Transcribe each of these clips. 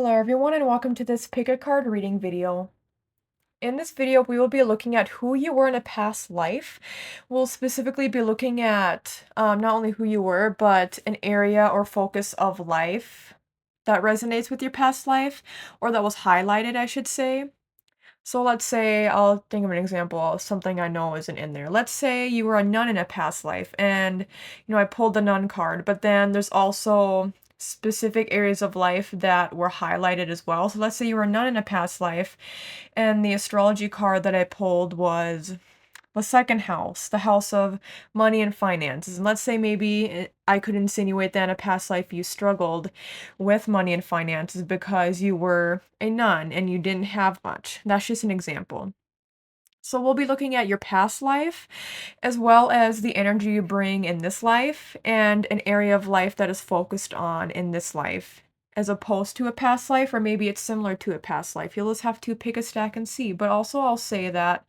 Hello everyone and welcome to this pick a card reading video. In this video, we will be looking at who you were in a past life. We'll specifically be looking at not only who you were, but an area or focus of life that resonates with your past life, or that was highlighted, I should say. So let's say, I'll think of an example of something I know isn't in there. Let's say you were a nun in a past life, and I pulled the nun card, but then there's also specific areas of life that were highlighted as well. So let's say you were a nun in a past life, and the astrology card that I pulled was the second house, the house of money and finances. And let's say maybe I could insinuate that in a past life you struggled with money and finances because you were a nun and you didn't have much. That's just an example. So we'll be looking at your past life as well as the energy you bring in this life and an area of life that is focused on in this life as opposed to a past life, or maybe it's similar to a past life. You'll just have to pick a stack and see. But also I'll say that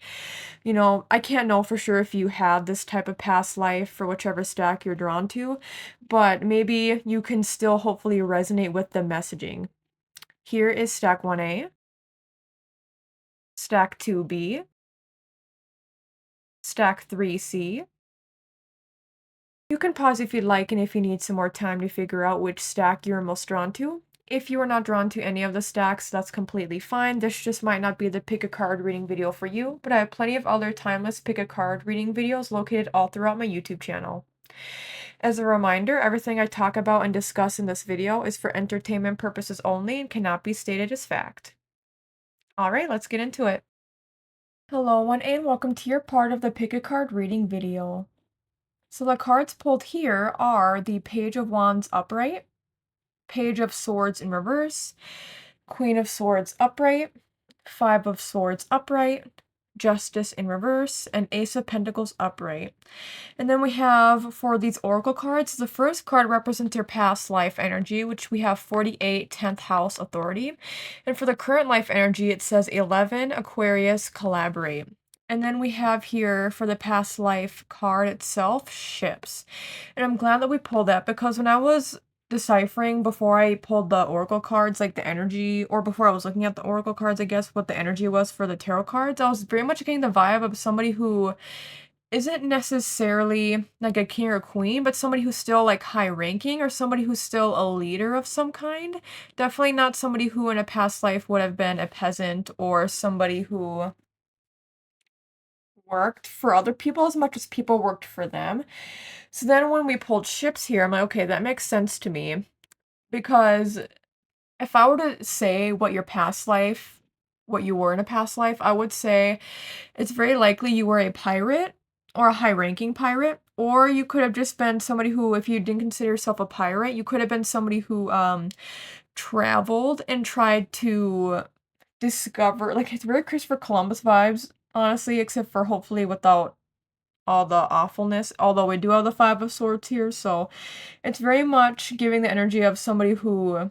I can't know for sure if you had this type of past life for whichever stack you're drawn to, but maybe you can still hopefully resonate with the messaging. Here is stack 1A, stack 2B, stack 3C. You can pause if you'd like and if you need some more time to figure out which stack you're most drawn to. If you are not drawn to any of the stacks, that's completely fine. This just might not be the pick a card reading video for you, but I have plenty of other timeless pick a card reading videos located all throughout my YouTube channel. As a reminder, everything I talk about and discuss in this video is for entertainment purposes only and cannot be stated as fact. Alright, let's get into it. Hello, and welcome to your part of the pick a card reading video. So the cards pulled here are the Page of Wands upright, Page of Swords in reverse, Queen of Swords upright, Five of Swords upright, Justice in reverse, and Ace of Pentacles upright. And then we have, for these oracle cards, the first card represents your past life energy, which we have 48, 10th house authority. And for the current life energy, it says 11, Aquarius, collaborate. And then we have here, for the past life card itself, ships. And I'm glad that we pulled that, because when I was deciphering before I pulled the oracle cards, like the energy, or before I was looking at the oracle cards, I guess, what the energy was for the tarot cards, I was very much getting the vibe of somebody who isn't necessarily like a king or queen, but somebody who's still like high ranking, or somebody who's still a leader of some kind. Definitely not somebody who in a past life would have been a peasant, or somebody who worked for other people as much as people worked for them. So then when we pulled ships here, I'm like, okay, that makes sense to me. Because if I were to say what you were in a past life, I would say it's very likely you were a pirate, or a high-ranking pirate, or you could have just been somebody who, if you didn't consider yourself a pirate, you could have been somebody who traveled and tried to discover, like, it's very Christopher Columbus vibes, honestly, except for hopefully without all the awfulness, although we do have the Five of Swords here, so it's very much giving the energy of somebody who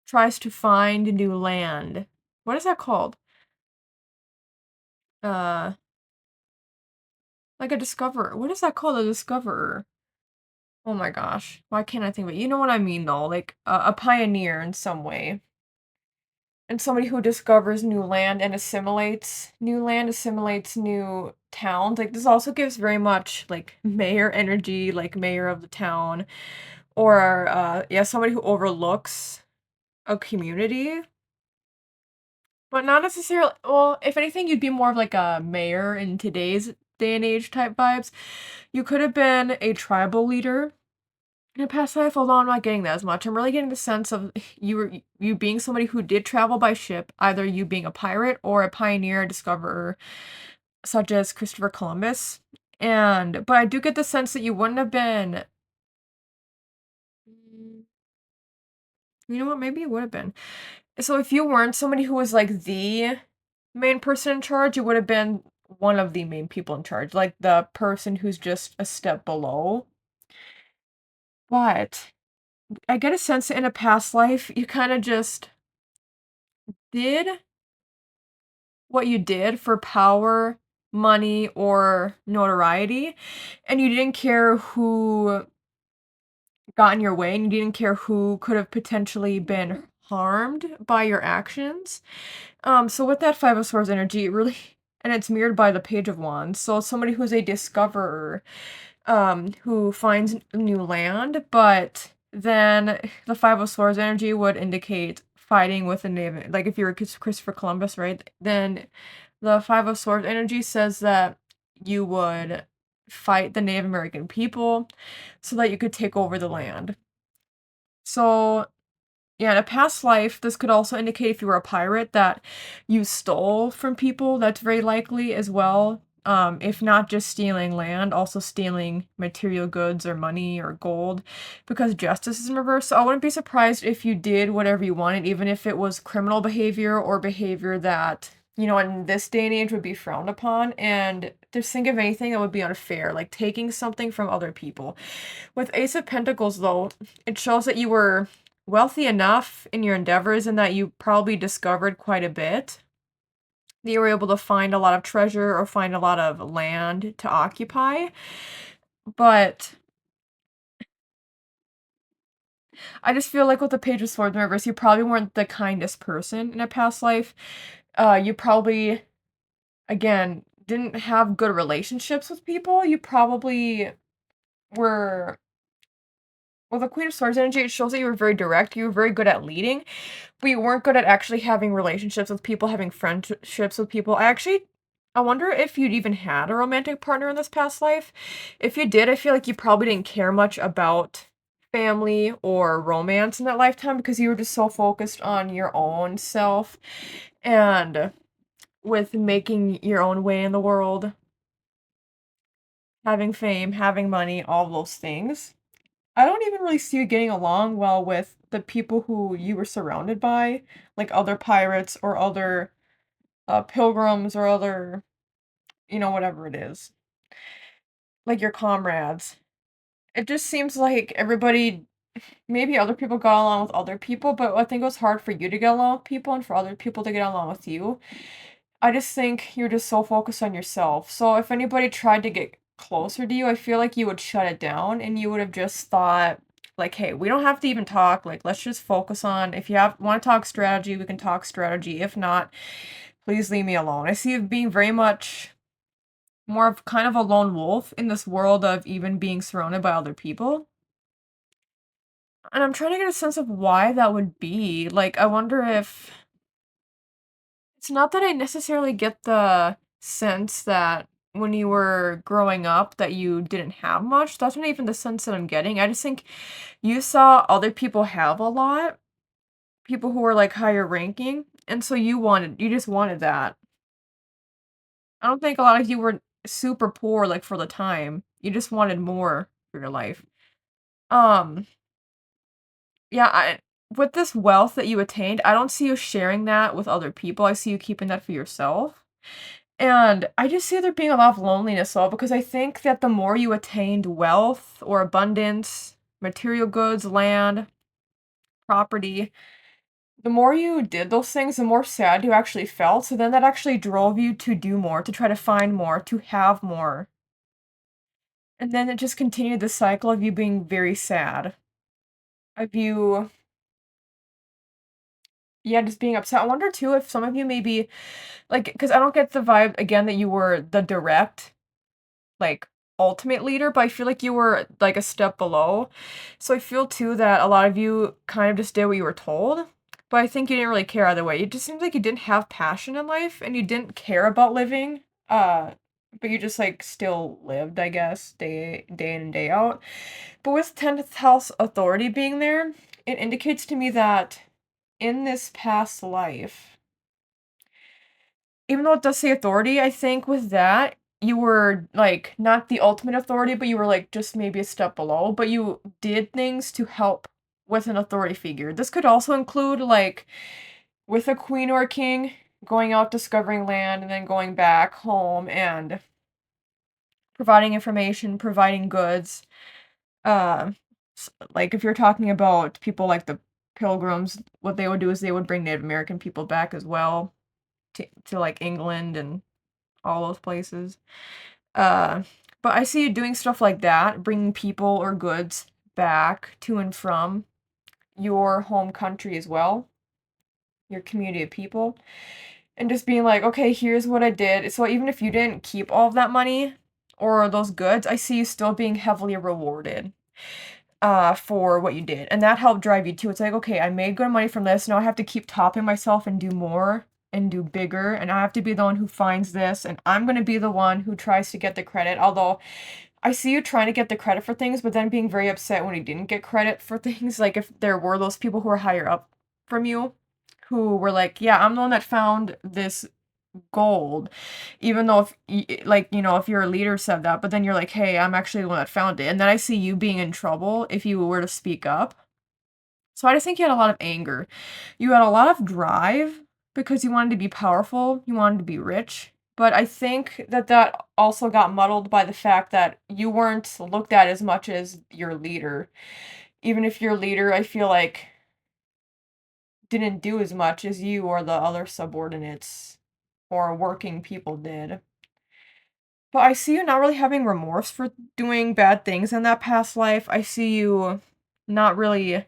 tries to find new land. What is that called? Uh, like a discoverer. What is that called? A discoverer. Oh my gosh. Why can't I think of it? You know what I mean, though. Like a pioneer in some way. And somebody who discovers new land and assimilates new towns. Like, this also gives very much, like, mayor energy, like mayor of the town. Or, yeah, somebody who overlooks a community. But not necessarily, well, if anything, you'd be more of like a mayor in today's day and age type vibes. You could have been a tribal leader in a past life, although I'm not getting that as much. I'm really getting the sense of you being somebody who did travel by ship, either you being a pirate or a pioneer, discoverer, such as Christopher Columbus. But I do get the sense that you wouldn't have been. You know what? Maybe it would have been. So if you weren't somebody who was like the main person in charge, you would have been one of the main people in charge, like the person who's just a step below. But I get a sense that in a past life, you kind of just did what you did for power, money, or notoriety, and you didn't care who got in your way, and you didn't care who could have potentially been harmed by your actions. So with that Five of Swords energy, it really and it's mirrored by the Page of Wands. So somebody who's a discoverer, who finds new land, but then the Five of Swords energy would indicate fighting with a native. Like if you're Christopher Columbus, right? Then the Five of Swords energy says that you would fight the Native American people so that you could take over the land. So yeah, in a past life, this could also indicate if you were a pirate that you stole from people. That's very likely as well. If not just stealing land, also stealing material goods or money or gold, because justice is in reverse. So I wouldn't be surprised if you did whatever you wanted, even if it was criminal behavior or behavior that, in this day and age would be frowned upon. And just think of anything that would be unfair, like taking something from other people. With Ace of Pentacles, though, it shows that you were wealthy enough in your endeavors and that you probably discovered quite a bit. That you were able to find a lot of treasure or find a lot of land to occupy. But I just feel like with the Page of Swords in reverse, you probably weren't the kindest person in a past life. You probably, again, didn't have good relationships with people. You probably were. Well, the Queen of Swords energy, it shows that you were very direct. You were very good at leading. We weren't good at actually having relationships with people, having friendships with people. I wonder if you'd even had a romantic partner in this past life. If you did, I feel like you probably didn't care much about family or romance in that lifetime because you were just so focused on your own self and with making your own way in the world, having fame, having money, all those things. I don't even really see you getting along well with the people who you were surrounded by, like other pirates or other pilgrims or other, whatever it is, like your comrades. It just seems like everybody, maybe other people got along with other people, but I think it was hard for you to get along with people and for other people to get along with you. I just think you're just so focused on yourself. So if anybody tried to get closer to you, I feel like you would shut it down and you would have just thought, like, hey, we don't have to even talk. Like, let's just focus on if you want to talk strategy, we can talk strategy. If not, please leave me alone. I see you being very much more of kind of a lone wolf in this world of even being surrounded by other people. And I'm trying to get a sense of why that would be. Like, I wonder if it's not that I necessarily get the sense that when you were growing up that you didn't have much. That's not even the sense that I'm getting. I just think you saw other people have a lot, people who were like higher ranking, and so you just wanted that. I don't think a lot of you were super poor like for the time. You just wanted more for your life. Um, yeah, with this wealth that you attained, I don't see you sharing that with other people. I see you keeping that for yourself. And I just see there being a lot of loneliness though, because I think that the more you attained wealth or abundance, material goods, land, property, the more you did those things, the more sad you actually felt. So then that actually drove you to do more, to try to find more, to have more. And then it just continued the cycle of you being very sad, of you, yeah, just being upset. I wonder too if some of you maybe, like, because I don't get the vibe again that you were the direct like, ultimate leader, but I feel like you were, like, a step below. So I feel too that a lot of you kind of just did what you were told, but I think you didn't really care either way. It just seems like you didn't have passion in life and you didn't care about living, but you just, like, still lived, I guess, day in and day out. But with 10th house authority being there, it indicates to me that in this past life, even though it does say authority, I think with that, you were, like, not the ultimate authority, but you were, like, just maybe a step below, but you did things to help with an authority figure. This could also include, like, with a queen or a king, going out discovering land and then going back home and providing information, providing goods. Uh, like, if you're talking about people like the Pilgrims, what they would do is they would bring Native American people back as well to like, England and all those places. Uh, but I see you doing stuff like that, bringing people or goods back to and from your home country as well. your community of people, and just being like, okay, here's what I did. So even if you didn't keep all of that money or those goods, I see you still being heavily rewarded for what you did. And that helped drive you too. It's like, okay, I made good money from this. Now I have to keep topping myself and do more and do bigger. And I have to be the one who finds this. And I'm going to be the one who tries to get the credit. Although I see you trying to get the credit for things, but then being very upset when you didn't get credit for things. Like if there were those people who were higher up from you who were like, yeah, I'm the one that found this gold, even though if your leader said that, but then you're like, hey, I'm actually the one that found it, and then I see you being in trouble if you were to speak up. So I just think you had a lot of anger. You had a lot of drive because you wanted to be powerful, you wanted to be rich, but I think that also got muddled by the fact that you weren't looked at as much as your leader. Even if your leader, I feel like, didn't do as much as you or the other subordinates or working people did. But I see you not really having remorse for doing bad things in that past life. I see you not really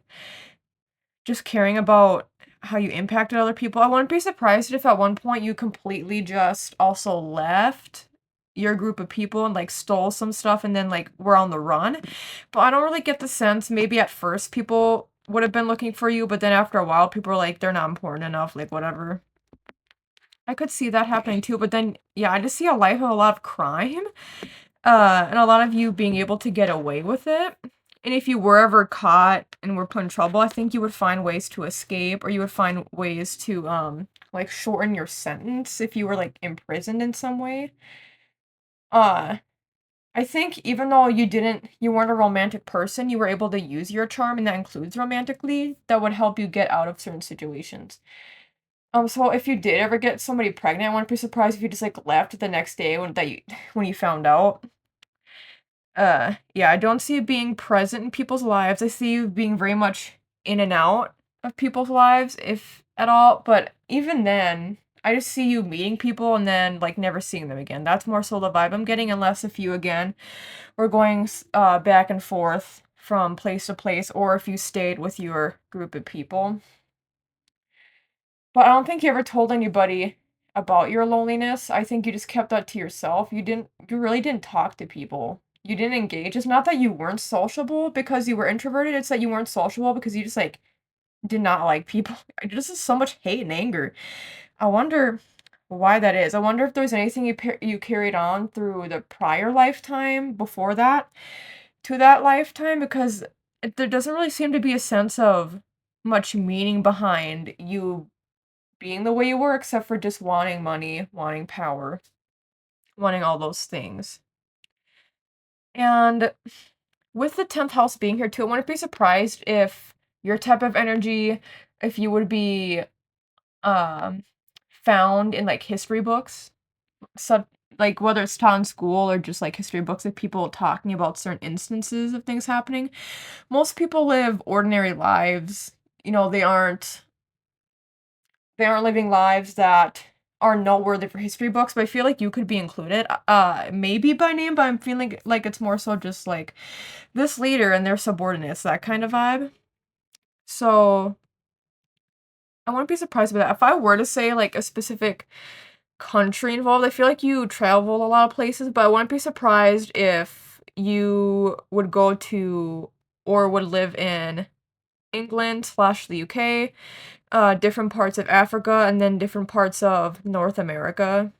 just caring about how you impacted other people. I wouldn't be surprised if at one point you completely just also left your group of people and like stole some stuff and then like were on the run. But I don't really get the sense maybe at first people would have been looking for you, but then after a while people are like, they're not important enough, like whatever. I could see that happening too, but then yeah, I just see a life of a lot of crime, and a lot of you being able to get away with it. And if you were ever caught and were put in trouble, I think you would find ways to escape, or you would find ways to like shorten your sentence if you were like imprisoned in some way. Uh I think even though you weren't a romantic person, you were able to use your charm, and that includes romantically, that would help you get out of certain situations. So if you did ever get somebody pregnant, I wouldn't be surprised if you just like left the next day when you found out. Yeah, I don't see you being present in people's lives. I see you being very much in and out of people's lives, if at all. But even then, I just see you meeting people and then like never seeing them again. That's more so the vibe I'm getting, unless if you again were going back and forth from place to place, or if you stayed with your group of people. But I don't think you ever told anybody about your loneliness. I think you just kept that to yourself. You really didn't talk to people. You didn't engage. It's not that you weren't sociable because you were introverted, it's that you weren't sociable because you just like did not like people. Just is so much hate and anger. I wonder why that is. I wonder if there's anything you carried on through the prior lifetime before that to that lifetime, because there doesn't really seem to be a sense of much meaning behind you being the way you were, except for just wanting money, wanting power, wanting all those things. And with the 10th house being here too, I wouldn't be surprised if your type of energy, if you would be um found in like history books, so like whether it's taught in school or just like history books of people talking about certain instances of things happening. Most people live ordinary lives. They aren't living lives that are noteworthy for history books, but I feel like you could be included. Maybe by name, but I'm feeling like it's more so just like this leader and their subordinates, that kind of vibe. So I wouldn't be surprised by that. If I were to say like a specific country involved, I feel like you travel a lot of places, but I wouldn't be surprised if you would go to or would live in England slash the UK, different parts of Africa, and then different parts of North America,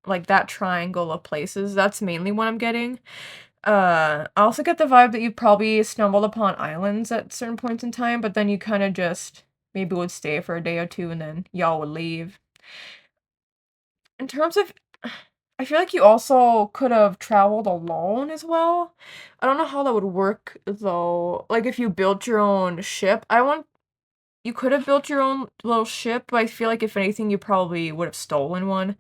like that triangle of places. That's mainly what I'm getting. I also get the vibe that you probably stumbled upon islands at certain points in time, but then you kind of just maybe would stay for a day or two and then y'all would leave. In terms of, I feel like you also could have traveled alone as well. I don't know how that would work though. Like if you built your own ship, you could have built your own little ship, but I feel like if anything, you probably would have stolen one.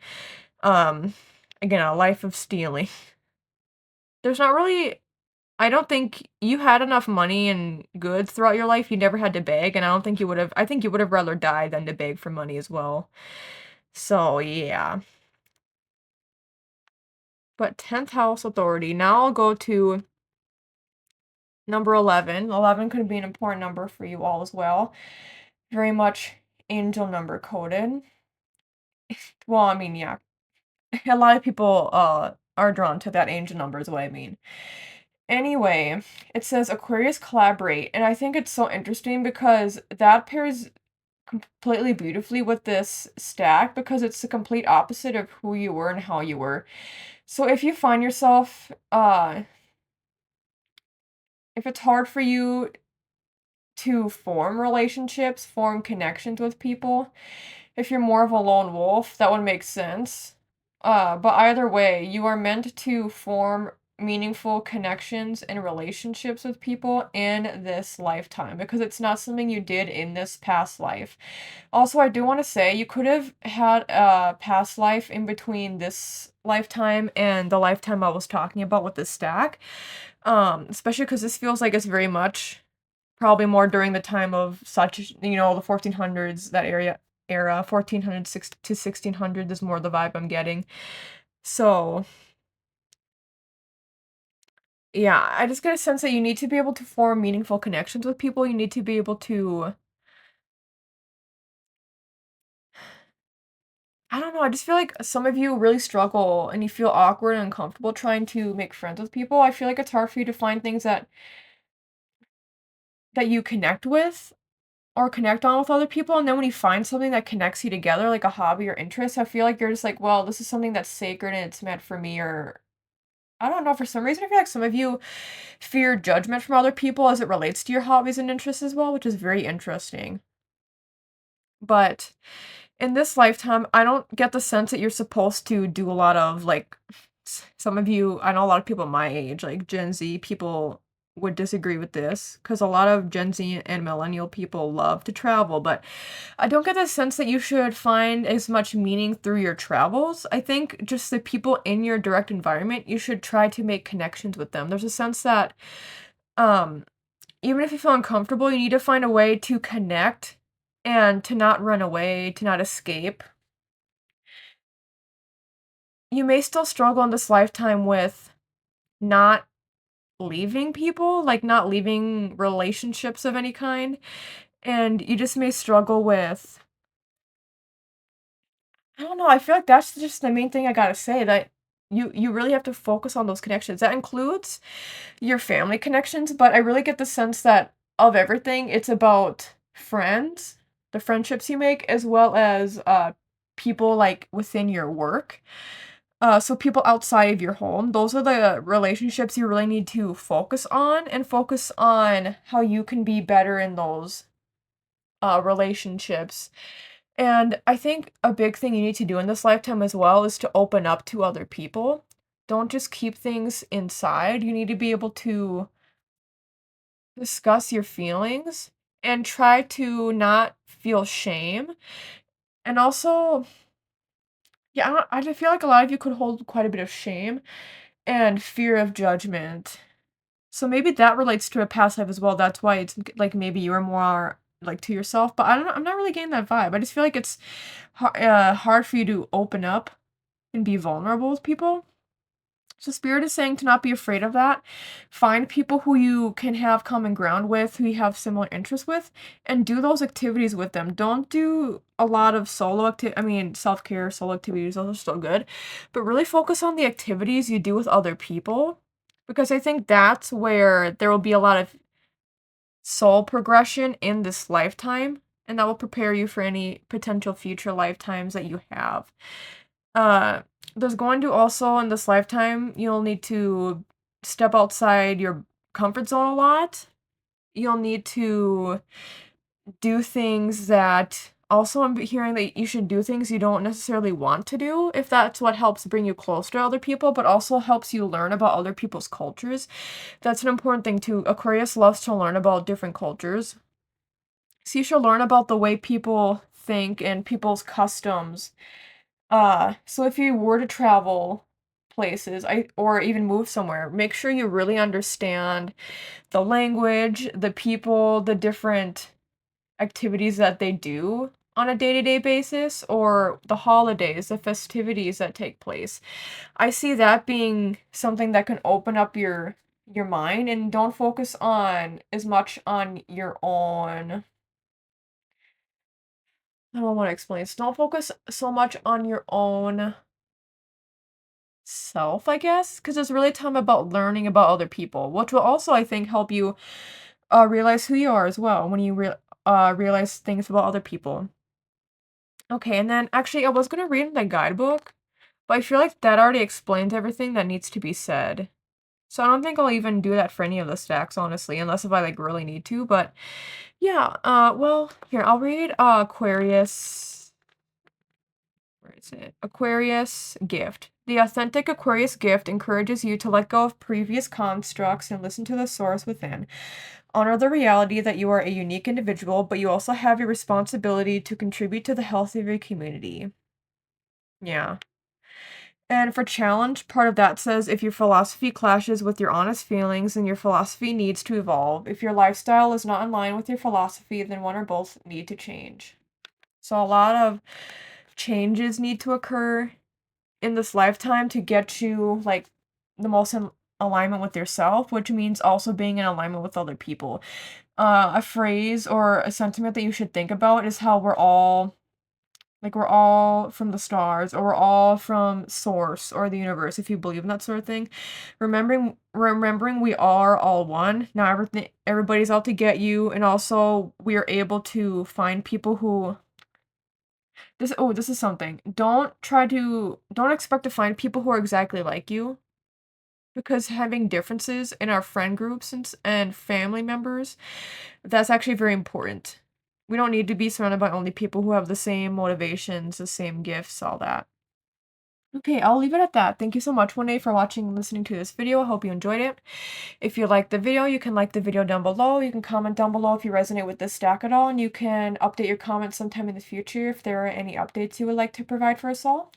Um, Again, a life of stealing. There's not really, I don't think you had enough money and goods throughout your life. You never had to beg, and I think you would have rather died than to beg for money as well. So, yeah. But 10th house authority. Now I'll go to number 11. 11 could be an important number for you all as well. Very much angel number coded. Well, I mean, yeah, a lot of people are drawn to that angel number is what I mean. Anyway, it says Aquarius collaborate, and I think it's so interesting because that pairs completely beautifully with this stack because it's the complete opposite of who you were and how you were. So if you find yourself if it's hard for you to form relationships, form connections with people, if you're more of a lone wolf, that would make sense. But either way, you are meant to form meaningful connections and relationships with people in this lifetime because it's not something you did in this past life. Also, I do want to say you could have had a past life in between this lifetime and the lifetime I was talking about with the stack. Especially because this feels like it's very much probably more during the time of such, the 1400s, that era, 1400 to 1600 is more the vibe I'm getting. So, yeah, I just get a sense that you need to be able to form meaningful connections with people. You need to be able to, I don't know, I just feel like some of you really struggle and you feel awkward and uncomfortable trying to make friends with people. I feel like it's hard for you to find things that you connect with or connect on with other people, and then when you find something that connects you together, like a hobby or interest, I feel like you're just like, "Well, this is something that's sacred and it's meant for me," or I don't know, for some reason, I feel like some of you fear judgment from other people as it relates to your hobbies and interests as well, which is very interesting. But in this lifetime, I don't get the sense that you're supposed to do a lot of, like, some of you, I know a lot of people my age, like Gen Z people would disagree with this because a lot of Gen Z and millennial people love to travel, but I don't get the sense that you should find as much meaning through your travels. I think just the people in your direct environment, you should try to make connections with them. There's a sense that um even if you feel uncomfortable, you need to find a way to connect and to not run away, to not escape. You may still struggle in this lifetime with not leaving people, like not leaving relationships of any kind, and you just may struggle with, I don't know, I feel like that's just the main thing I gotta say, that you really have to focus on those connections. That includes your family connections, but I really get the sense that of everything, it's about friends, the friendships you make, as well as people like within your work. So people outside of your home, those are the relationships you really need to focus on and focus on how you can be better in those relationships. And I think a big thing you need to do in this lifetime as well is to open up to other people. Don't just keep things inside. You need to be able to discuss your feelings and try to not feel shame. And also, yeah, I just feel like a lot of you could hold quite a bit of shame and fear of judgment. So maybe that relates to a past life as well. That's why it's like maybe you were more like to yourself, but I don't know. I'm not really getting that vibe. I just feel like it's hard for you to open up and be vulnerable with people. So Spirit is saying to not be afraid of that. Find people who you can have common ground with, who you have similar interests with, and do those activities with them. Don't do a lot of self-care, solo activities, those are still good, but really focus on the activities you do with other people, because I think that's where there will be a lot of soul progression in this lifetime, and that will prepare you for any potential future lifetimes that you have. Uh, there's going to also in this lifetime, you'll need to step outside your comfort zone a lot. You'll need to do things that also I'm hearing that you should do things you don't necessarily want to do if that's what helps bring you closer to other people, but also helps you learn about other people's cultures. That's an important thing too. Aquarius loves to learn about different cultures. So you should learn about the way people think and people's customs. So if you were to travel places, or even move somewhere, make sure you really understand the language, the people, the different activities that they do on a day-to-day basis, or the holidays, the festivities that take place. I see that being something that can open up your mind, and don't focus on as much on your own I don't want to explain this. Don't focus so much on your own self, I guess, because it's really time about learning about other people, which will also, I think, help you realize who you are as well when you realize things about other people. Okay, and then actually, I was gonna read in the guidebook, but I feel like that already explains everything that needs to be said. So I don't think I'll even do that for any of the stacks, honestly, unless if I like really need to. But yeah, well, here I'll read Aquarius. Where is it? Aquarius gift. The authentic Aquarius gift encourages you to let go of previous constructs and listen to the source within. Honor the reality that you are a unique individual, but you also have a responsibility to contribute to the health of your community. Yeah. And for challenge, part of that says if your philosophy clashes with your honest feelings, then your philosophy needs to evolve. If your lifestyle is not in line with your philosophy, then one or both need to change. So a lot of changes need to occur in this lifetime to get you like the most in alignment with yourself, which means also being in alignment with other people. A phrase or a sentiment that you should think about is how we're all from the stars, or we're all from source or the universe, if you believe in that sort of thing. Remembering we are all one. Now everybody's out to get you, and also we are able to find people who this is something. Don't expect to find people who are exactly like you, because having differences in our friend groups and family members, that's actually very important. We don't need to be surrounded by only people who have the same motivations, the same gifts, all that. Okay, I'll leave it at that. Thank you so much, One for watching and listening to this video. I hope you enjoyed it. If you liked the video, you can like the video down below. You can comment down below if you resonate with this stack at all, and you can update your comments sometime in the future if there are any updates you would like to provide for us all.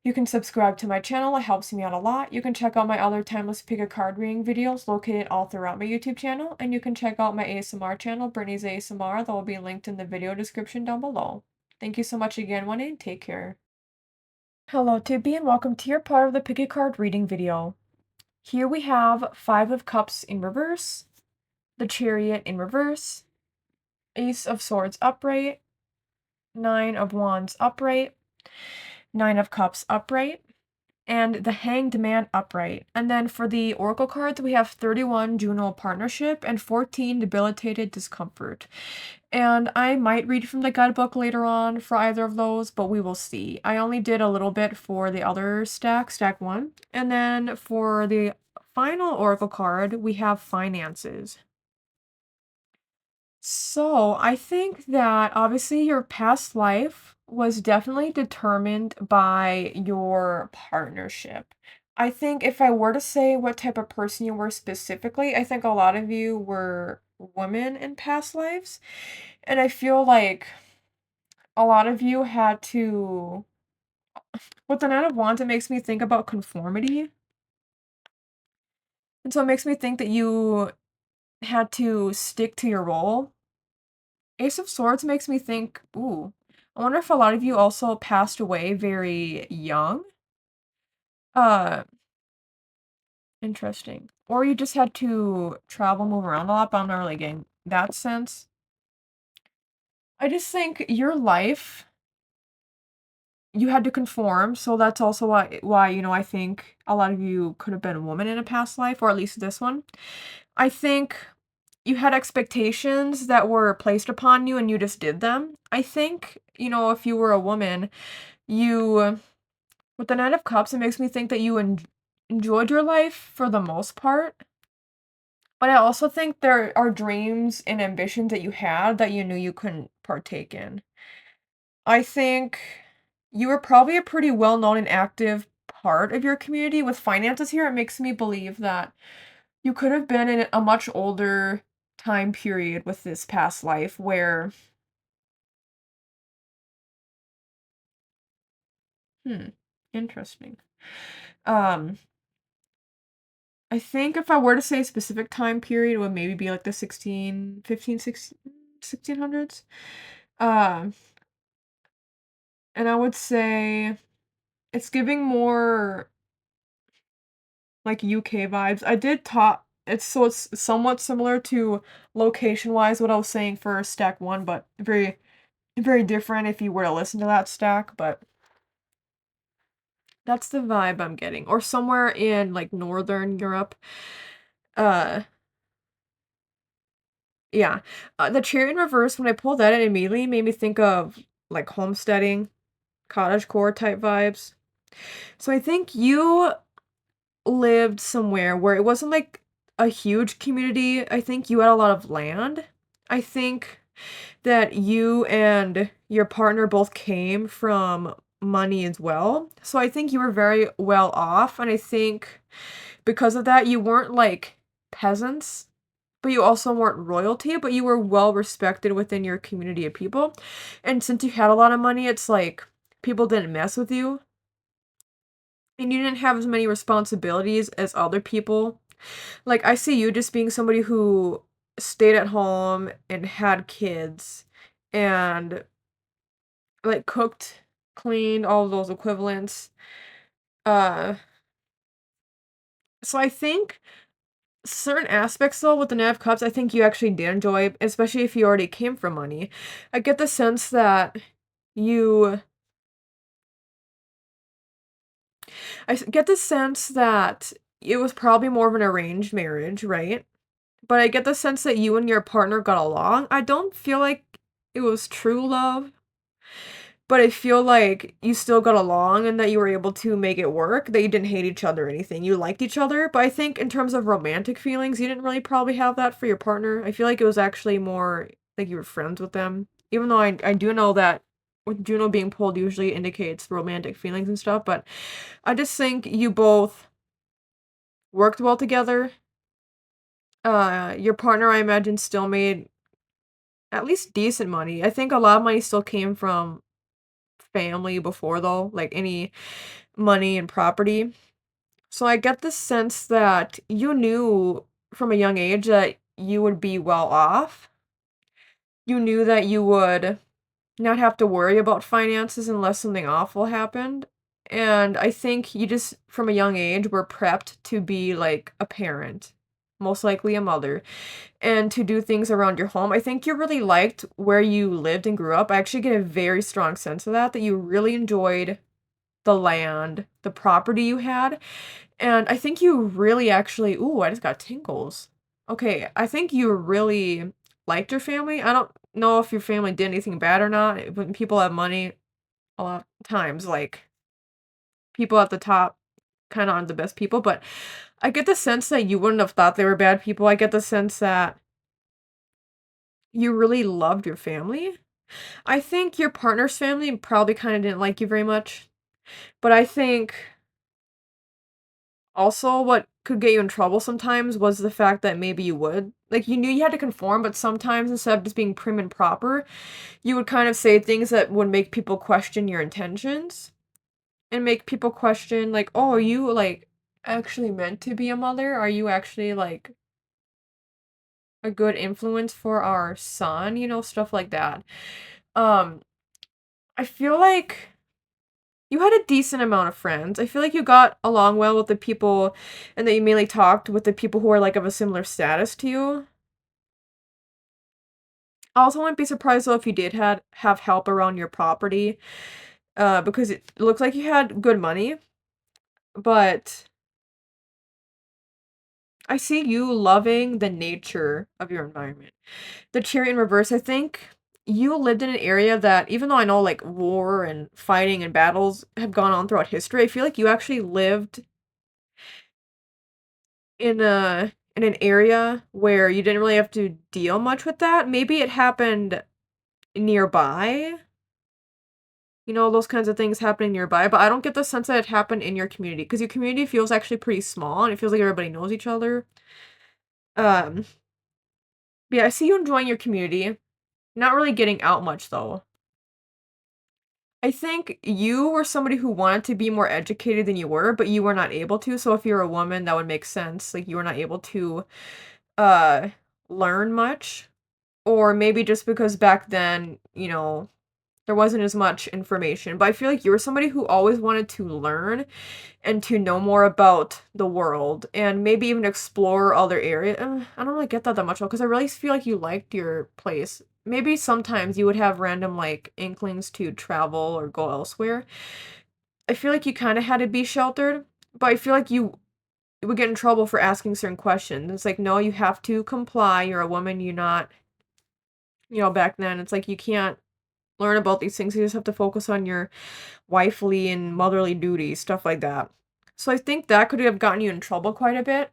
You can subscribe to my channel, it helps me out a lot. You can check out my other timeless pick a card reading videos located all throughout my YouTube channel, and you can check out my ASMR channel, Brittney's ASMR, that will be linked in the video description down below. Thank you so much again, One, and take care. Hello, Tibby, and welcome to your part of the pick a card reading video. Here we have Five of Cups in reverse, the Chariot in reverse, Ace of Swords upright, Nine of Wands upright, Nine of Cups upright, and the Hanged Man upright. And then for the Oracle cards, we have 31 Juno partnership and 14 debilitated discomfort. And I might read from the guidebook later on for either of those, but we will see. I only did a little bit for the other stack 1. And then for the final Oracle card, we have finances. So I think that obviously your past life was definitely determined by your partnership. I think if I were to say what type of person you were specifically, I think a lot of you were women in past lives. And I feel like a lot of you had to, with the Nine of Wands, it makes me think about conformity. And so it makes me think that you had to stick to your role. Ace of Swords makes me think, ooh, I wonder if a lot of you also passed away very young. Uh, Interesting. Or you just had to travel, move around a lot, but I'm not really getting that sense. I just think your life, you had to conform, so that's also why, I think a lot of you could have been a woman in a past life, or at least this one. I think you had expectations that were placed upon you and you just did them. I think, if you were a woman, you with the Knight of Cups, it makes me think that you enjoyed your life for the most part. But I also think there are dreams and ambitions that you had that you knew you couldn't partake in. I think you were probably a pretty well-known and active part of your community. With finances here, it makes me believe that you could have been in a much older time period with this past life where, hmm, interesting. Um, I think if I were to say a specific time period, it would maybe be like the 1600s. Um, and I would say it's giving more like UK vibes. I did talk, it's somewhat similar to location wise what I was saying for stack 1, but very very different if you were to listen to that stack, but that's the vibe I'm getting. Or somewhere in, like, Northern Europe. Uh, yeah. The Chariot in reverse, when I pulled that, it immediately made me think of, like, homesteading, cottagecore type vibes. So I think you lived somewhere where it wasn't, like, a huge community. I think you had a lot of land. I think that you and your partner both came from money as well. So I think you were very well off, and I think because of that, you weren't like peasants, but you also weren't royalty, but you were well respected within your community of people. And since you had a lot of money, it's like people didn't mess with you, and you didn't have as many responsibilities as other people. Like, I see you just being somebody who stayed at home and had kids and, like, cooked, cleaned, all of those equivalents. Uh, so I think certain aspects, though, with the Knight of Cups, I think you actually did enjoy, especially if you already came from money. I get the sense that you get the sense that it was probably more of an arranged marriage, right? But I get the sense that you and your partner got along. I don't feel like it was true love, but I feel like you still got along and that you were able to make it work, that you didn't hate each other or anything. You liked each other, but I think in terms of romantic feelings, you didn't really probably have that for your partner. I feel like it was actually more like you were friends with them. Even though I do know that with Juno being pulled usually indicates romantic feelings and stuff, but I just think you both worked well together. Your partner, I imagine, still made at least decent money. I think a lot of money still came from family before though, like any money and property. So I get the sense that you knew from a young age that you would be well off. You knew that you would not have to worry about finances unless something awful happened. And I think you just, from a young age, were prepped to be like a parent, most likely a mother, and to do things around your home. I think you really liked where you lived and grew up. I actually get a very strong sense of that you really enjoyed the land, the property you had. And I think you really actually, ooh, I just got tingles. Okay, I think you really liked your family. I don't know if your family did anything bad or not. When people have money, a lot of times, like, people at the top kind of aren't the best people, but I get the sense that you wouldn't have thought they were bad people. I get the sense that you really loved your family. I think your partner's family probably kind of didn't like you very much, but I think also what could get you in trouble sometimes was the fact that maybe you would. Like, you knew you had to conform, but sometimes instead of just being prim and proper, you would kind of say things that would make people question your intentions and make people question, like, "Oh, are you, like, actually meant to be a mother? Are you actually, like, a good influence for our son?" You know, stuff like that. Um, I feel like you had a decent amount of friends. I feel like you got along well with the people and that you mainly talked with the people who are, like, of a similar status to you. I also wouldn't be surprised, though, if you did had have help around your property, because it looks like you had good money, but I see you loving the nature of your environment. The Chariot in reverse, I think you lived in an area that even though I know, like, war and fighting and battles have gone on throughout history, I feel like you actually lived in an area where you didn't really have to deal much with that. Maybe it happened nearby, you know, those kinds of things happening nearby, but I don't get the sense that it happened in your community because your community feels actually pretty small and it feels like everybody knows each other. Um, but yeah, I see you enjoying your community, not really getting out much though. I think you were somebody who wanted to be more educated than you were, but you were not able to. So if you're a woman, that would make sense. Like, you were not able to uh learn much. Or maybe just because back then, you know, there wasn't as much information. But I feel like you were somebody who always wanted to learn and to know more about the world and maybe even explore other areas. I don't really get that much because I really feel like you liked your place. maybe sometimes you would have random, like, inklings to travel or go elsewhere. I feel like you kinda had to be sheltered, but I feel like you would get in trouble for asking certain questions. It's like, "No, you have to comply, you're a woman, you're not" back then, it's like, you can't learn about these things, you just have to focus on your wifely and motherly duties, stuff like that. So I think that could have gotten you in trouble quite a bit.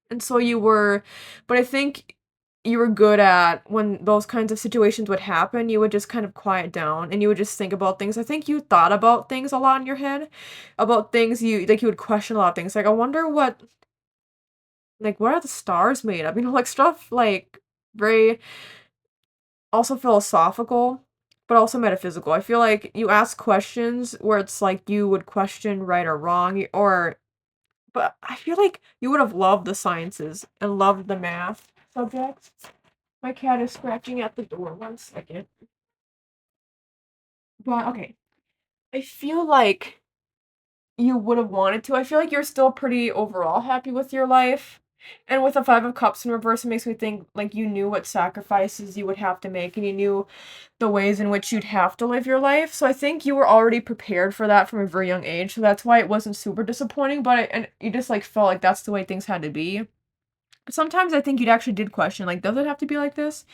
And so you were but I think you were good at when those kinds of situations would happen, you would just kind of quiet down and you would just think about things. I think you thought about things a lot in your head, about things you would question a lot of things. Like, I wonder what are the stars made of? Like stuff like very also philosophical, but also metaphysical. I feel like you ask questions where it's like you would question right or wrong, or but I feel like you would have loved the sciences and loved the math subjects. My cat is scratching at the door. One second. But okay, I feel like you would have wanted to. I feel like you're still pretty overall happy with your life. And with the Five of Cups in reverse, it makes me think like you knew what sacrifices you would have to make and you knew the ways in which you'd have to live your life. So I think you were already prepared for that from a very young age. So that's why it wasn't super disappointing, and you just like felt like that's the way things had to be. But sometimes I think you'd actually did question, like, does it have to be like this?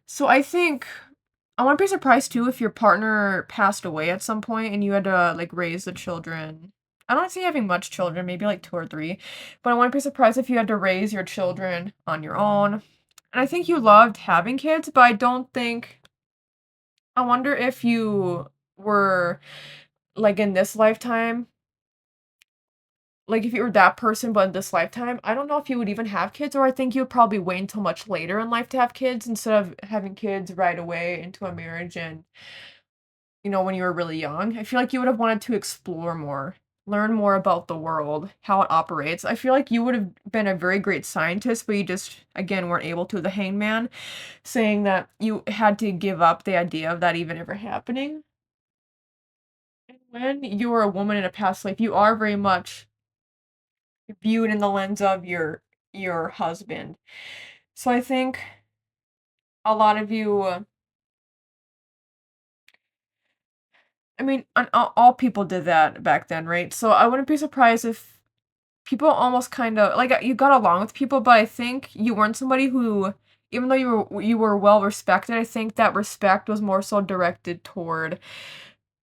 So I think I wouldn't be surprised too if your partner passed away at some point and you had to like raise the children. I don't see having much children, maybe like two or three, but I wouldn't be surprised if you had to raise your children on your own. And I think you loved having kids, but I don't think I wonder if you were like in this lifetime, like if you were that person but in this lifetime, I don't know if you would even have kids, or I think you would probably wait until much later in life to have kids instead of having kids right away into a marriage and when you were really young. I feel like you would have wanted to explore more, learn more about the world, how it operates. I feel like you would have been a very great scientist, but you just, again, weren't able to. The hangman saying that you had to give up the idea of that even ever happening. And when you were a woman in a past life, you are very much viewed in the lens of your husband. So I think a lot of you, I mean, all people did that back then, right? So I wouldn't be surprised if people almost kind of like you got along with people, but I think you weren't somebody who, even though you were well respected, I think that respect was more so directed toward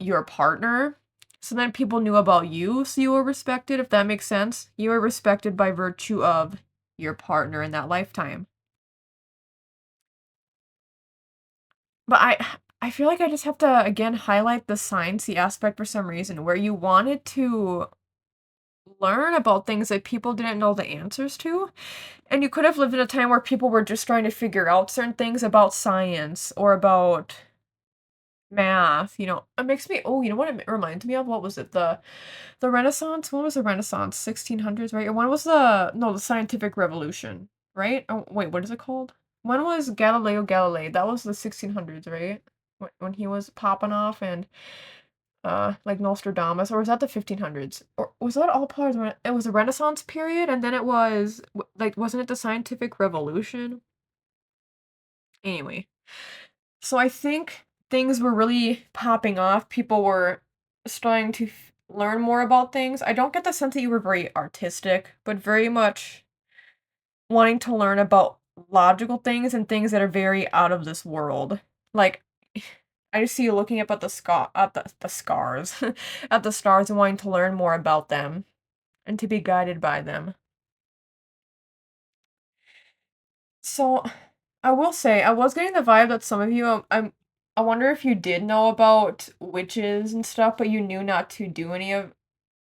your partner. So then people knew about you, so you were respected, if that makes sense. You were respected by virtue of your partner in that lifetime. But I feel like I just have to again highlight the sciencey aspect for some reason, where you wanted to learn about things that people didn't know the answers to. And you could have lived in a time where people were just trying to figure out certain things about science or about math. It makes me you know what it reminds me of? What was it? The Renaissance? When was the Renaissance? 1600s, right? Or when was the scientific revolution, right? Oh, wait, what is it called? When was Galileo Galilei? That was the 1600s, right? When he was popping off and like Nostradamus, or was that the 1500s? Or was that all part of it was the Renaissance period and then it was like wasn't it the scientific revolution? Anyway, so I think things were really popping off. People were starting to learn more about things. I don't get the sense that you were very artistic, but very much wanting to learn about logical things and things that are very out of this world. Like I just see you looking up at the scars, at the stars and wanting to learn more about them and to be guided by them. So, I will say, I was getting the vibe that some of you, I wonder if you did know about witches and stuff, but you knew not to do any of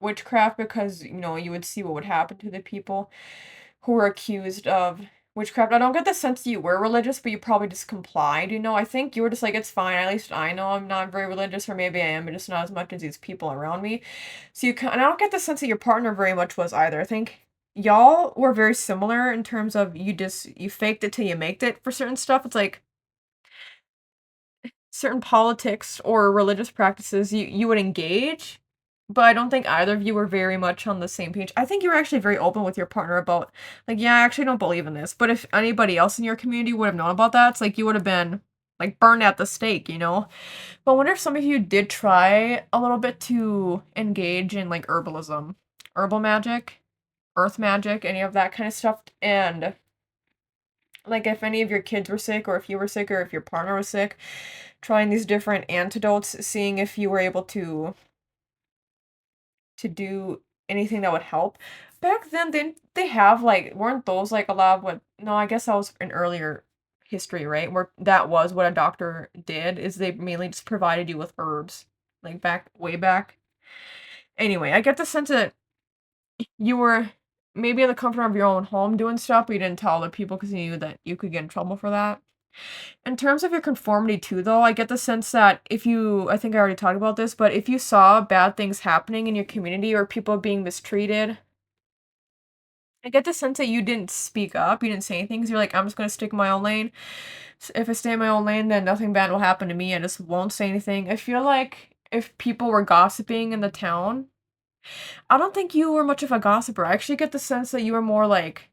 witchcraft because, you would see what would happen to the people who were accused of witchcraft. I don't get the sense that you were religious, but you probably just complied. I think you were just like, it's fine. At least I know I'm not very religious, or maybe I am, but just not as much as these people around me. So and I don't get the sense that your partner very much was either. I think y'all were very similar in terms of you faked it till you maked it for certain stuff. It's like certain politics or religious practices you would engage, but I don't think either of you were very much on the same page. I think you were actually very open with your partner about, like, yeah, I actually don't believe in this. But if anybody else in your community would have known about that, it's like you would have been like burned at the stake, you know? But I wonder if some of you did try a little bit to engage in like herbalism, herbal magic, earth magic, any of that kind of stuff. And like if any of your kids were sick, or if you were sick, or if your partner was sick, trying these different antidotes, seeing if you were able to do anything that would help. Back then, they have like weren't those like a lot of what? No, I guess that was an earlier history, right? Where that was what a doctor did is they mainly just provided you with herbs, like back way back. Anyway, I get the sense that you were maybe in the comfort of your own home doing stuff, but you didn't tell other people because you knew that you could get in trouble for that. In terms of your conformity too, though, I get the sense that if you, I think I already talked about this, but if you saw bad things happening in your community or people being mistreated, I get the sense that you didn't speak up, you didn't say anything, 'cause you're like, I'm just gonna stick in my own lane. If I stay in my own lane, then nothing bad will happen to me. I just won't say anything. I feel like if people were gossiping in the town, I don't think you were much of a gossiper. I actually get the sense that you were more like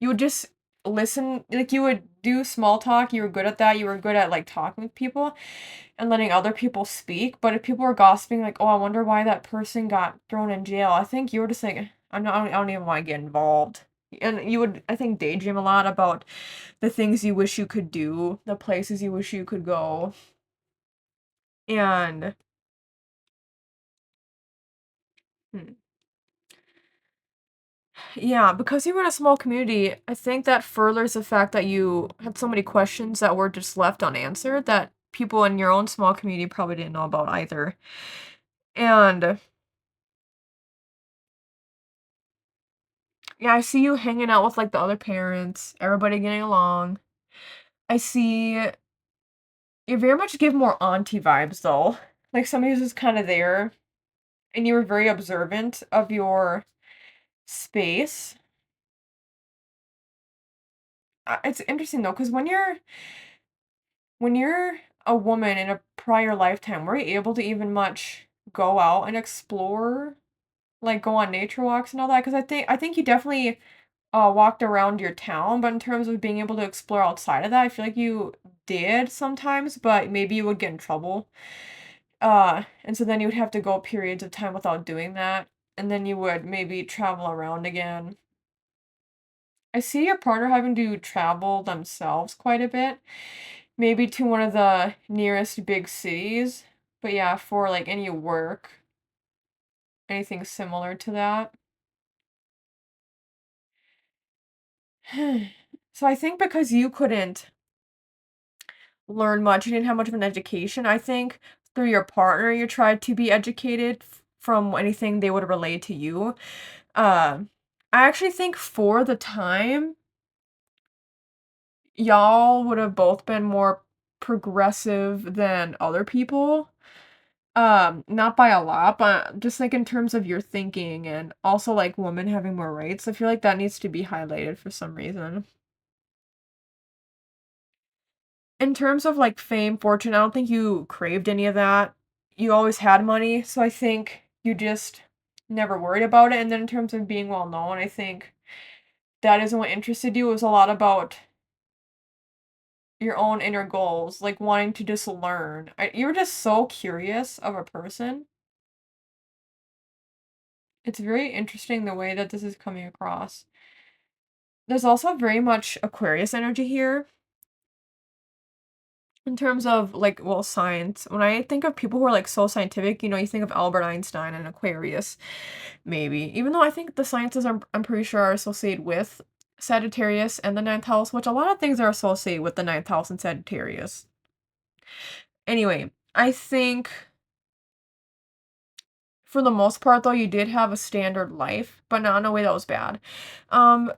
you would just listen, like, you would do small talk, you were good at that, you were good at, like, talking with people and letting other people speak, but if people were gossiping, like, "Oh, I wonder why that person got thrown in jail," I think you were just like, I don't even wanna get involved." And you would, I think, daydream a lot about the things you wish you could do, the places you wish you could go, and hmm. Yeah, because you were in a small community, I think that furthers the fact that you had so many questions that were just left unanswered that people in your own small community probably didn't know about either. And yeah, I see you hanging out with like the other parents, everybody getting along. I see you very much give more auntie vibes though. Like somebody who's just kind of there and you were very observant of your space. It's interesting though, because when you're a woman in a prior lifetime, were you able to even much go out and explore, like go on nature walks and all that? Because I think you definitely walked around your town, but in terms of being able to explore outside of that, I feel like you did sometimes, but maybe you would get in trouble. And so then you would have to go periods of time without doing that, and then you would maybe travel around again. I see your partner having to travel themselves quite a bit. Maybe to one of the nearest big cities. But yeah, for like any work, anything similar to that. So I think because you couldn't learn much, you didn't have much of an education, I think through your partner you tried to be educated from anything they would relate to you. Uh, I actually think for the time, y'all would have both been more progressive than other people. Not by a lot, but just, like, in terms of your thinking and also, like, women having more rights, I feel like that needs to be highlighted for some reason. In terms of, like, fame, fortune, I don't think you craved any of that. You always had money, so I think you just never worried about it, and then in terms of being well known, I think that isn't what interested you, it was a lot about your own inner goals, like, wanting to just learn. You were just so curious of a person. It's very interesting the way that this is coming across. There's also very much Aquarius energy here in terms of like, well, science. When I think of people who are like so scientific, you think of Albert Einstein and Aquarius, maybe. Even though I think the sciences I'm pretty sure are associated with Sagittarius and the ninth house, which a lot of things are associated with the ninth house and Sagittarius. Anyway, I think for the most part though, you did have a standard life, but not in a way that was bad. Um,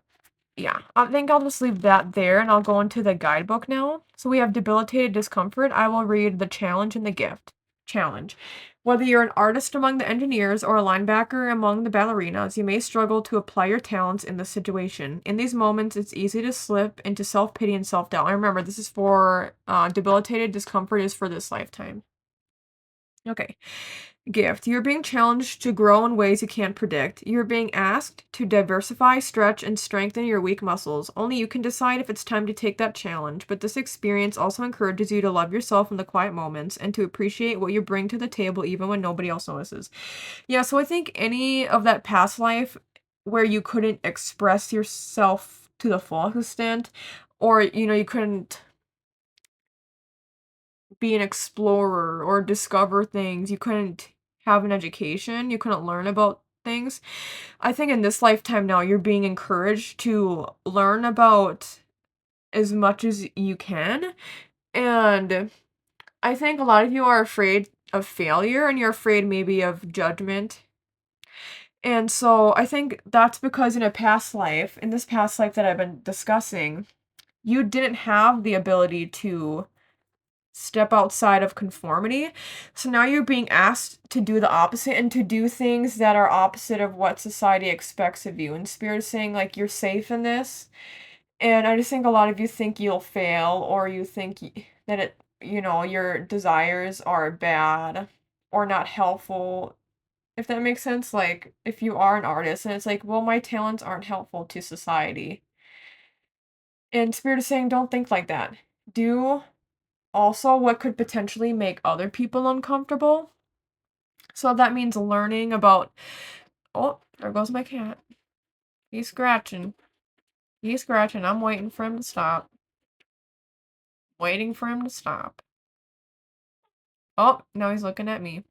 Yeah, I think I'll just leave that there and I'll go into the guidebook now. So we have debilitated discomfort. I will read the challenge and the gift. Challenge. Whether you're an artist among the engineers or a linebacker among the ballerinas, you may struggle to apply your talents in this situation. In these moments, it's easy to slip into self-pity and self-doubt. And remember, this is for debilitated discomfort is for this lifetime. Okay. gift. You're being challenged to grow in ways you can't predict. You're being asked to diversify, stretch, and strengthen your weak muscles. Only you can decide if it's time to take that challenge, but this experience also encourages you to love yourself in the quiet moments and to appreciate what you bring to the table even when nobody else notices. Yeah, so I think any of that past life where you couldn't express yourself to the full extent, or, you couldn't be an explorer or discover things, you couldn't have an education, you couldn't learn about things. I think in this lifetime now, you're being encouraged to learn about as much as you can. And I think a lot of you are afraid of failure and you're afraid maybe of judgment. And so I think that's because in this past life that I've been discussing, you didn't have the ability to step outside of conformity. So now you're being asked to do the opposite and to do things that are opposite of what society expects of you. And Spirit is saying, like, you're safe in this. And I just think a lot of you think you'll fail, or you think that your desires are bad or not helpful. If that makes sense, like, if you are an artist and it's like, well, my talents aren't helpful to society. And Spirit is saying, don't think like that. Do also what could potentially make other people uncomfortable. So that means learning about, oh, there goes my cat. He's scratching. He's scratching. I'm waiting for him to stop. Waiting for him to stop. Oh, now he's looking at me.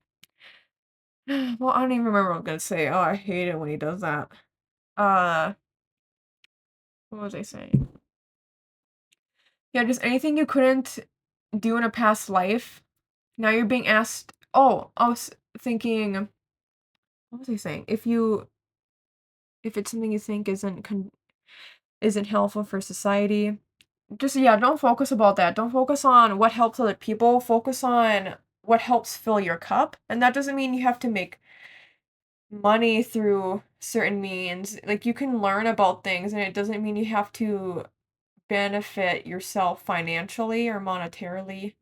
Well, I don't even remember what I'm gonna say. Oh, I hate it when he does that. Uh, what was I saying? Yeah, just anything you couldn't do in a past life. Now you're being asked. Oh, I was thinking. What was I saying? If it's something you think isn't helpful for society, just, yeah, don't focus about that. Don't focus on what helps other people. Focus on what helps fill your cup. And that doesn't mean you have to make money through certain means. Like, you can learn about things, and it doesn't mean you have to benefit yourself financially or monetarily.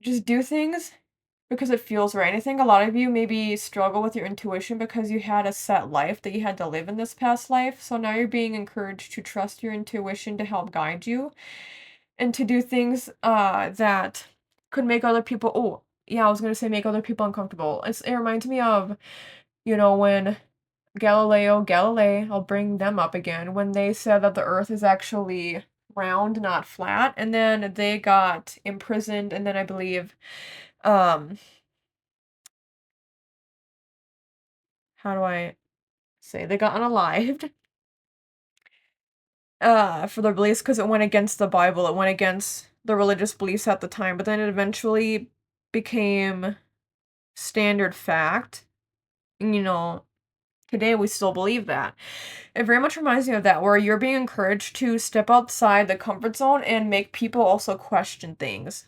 Just do things because it feels right. I think a lot of you maybe struggle with your intuition because you had a set life that you had to live in this past life. So now you're being encouraged to trust your intuition to help guide you and to do things that could make other people, oh, yeah, I was gonna say make other people uncomfortable. It reminds me of, when Galileo Galilei, I'll bring them up again, when they said that the earth is actually round, not flat, and then they got imprisoned, and then I believe, um, how do I say, they got unalived, for their beliefs because it went against the Bible, it went against the religious beliefs at the time, but then it eventually became standard fact. And, today we still believe that. It very much reminds me of that, where you're being encouraged to step outside the comfort zone and make people also question things.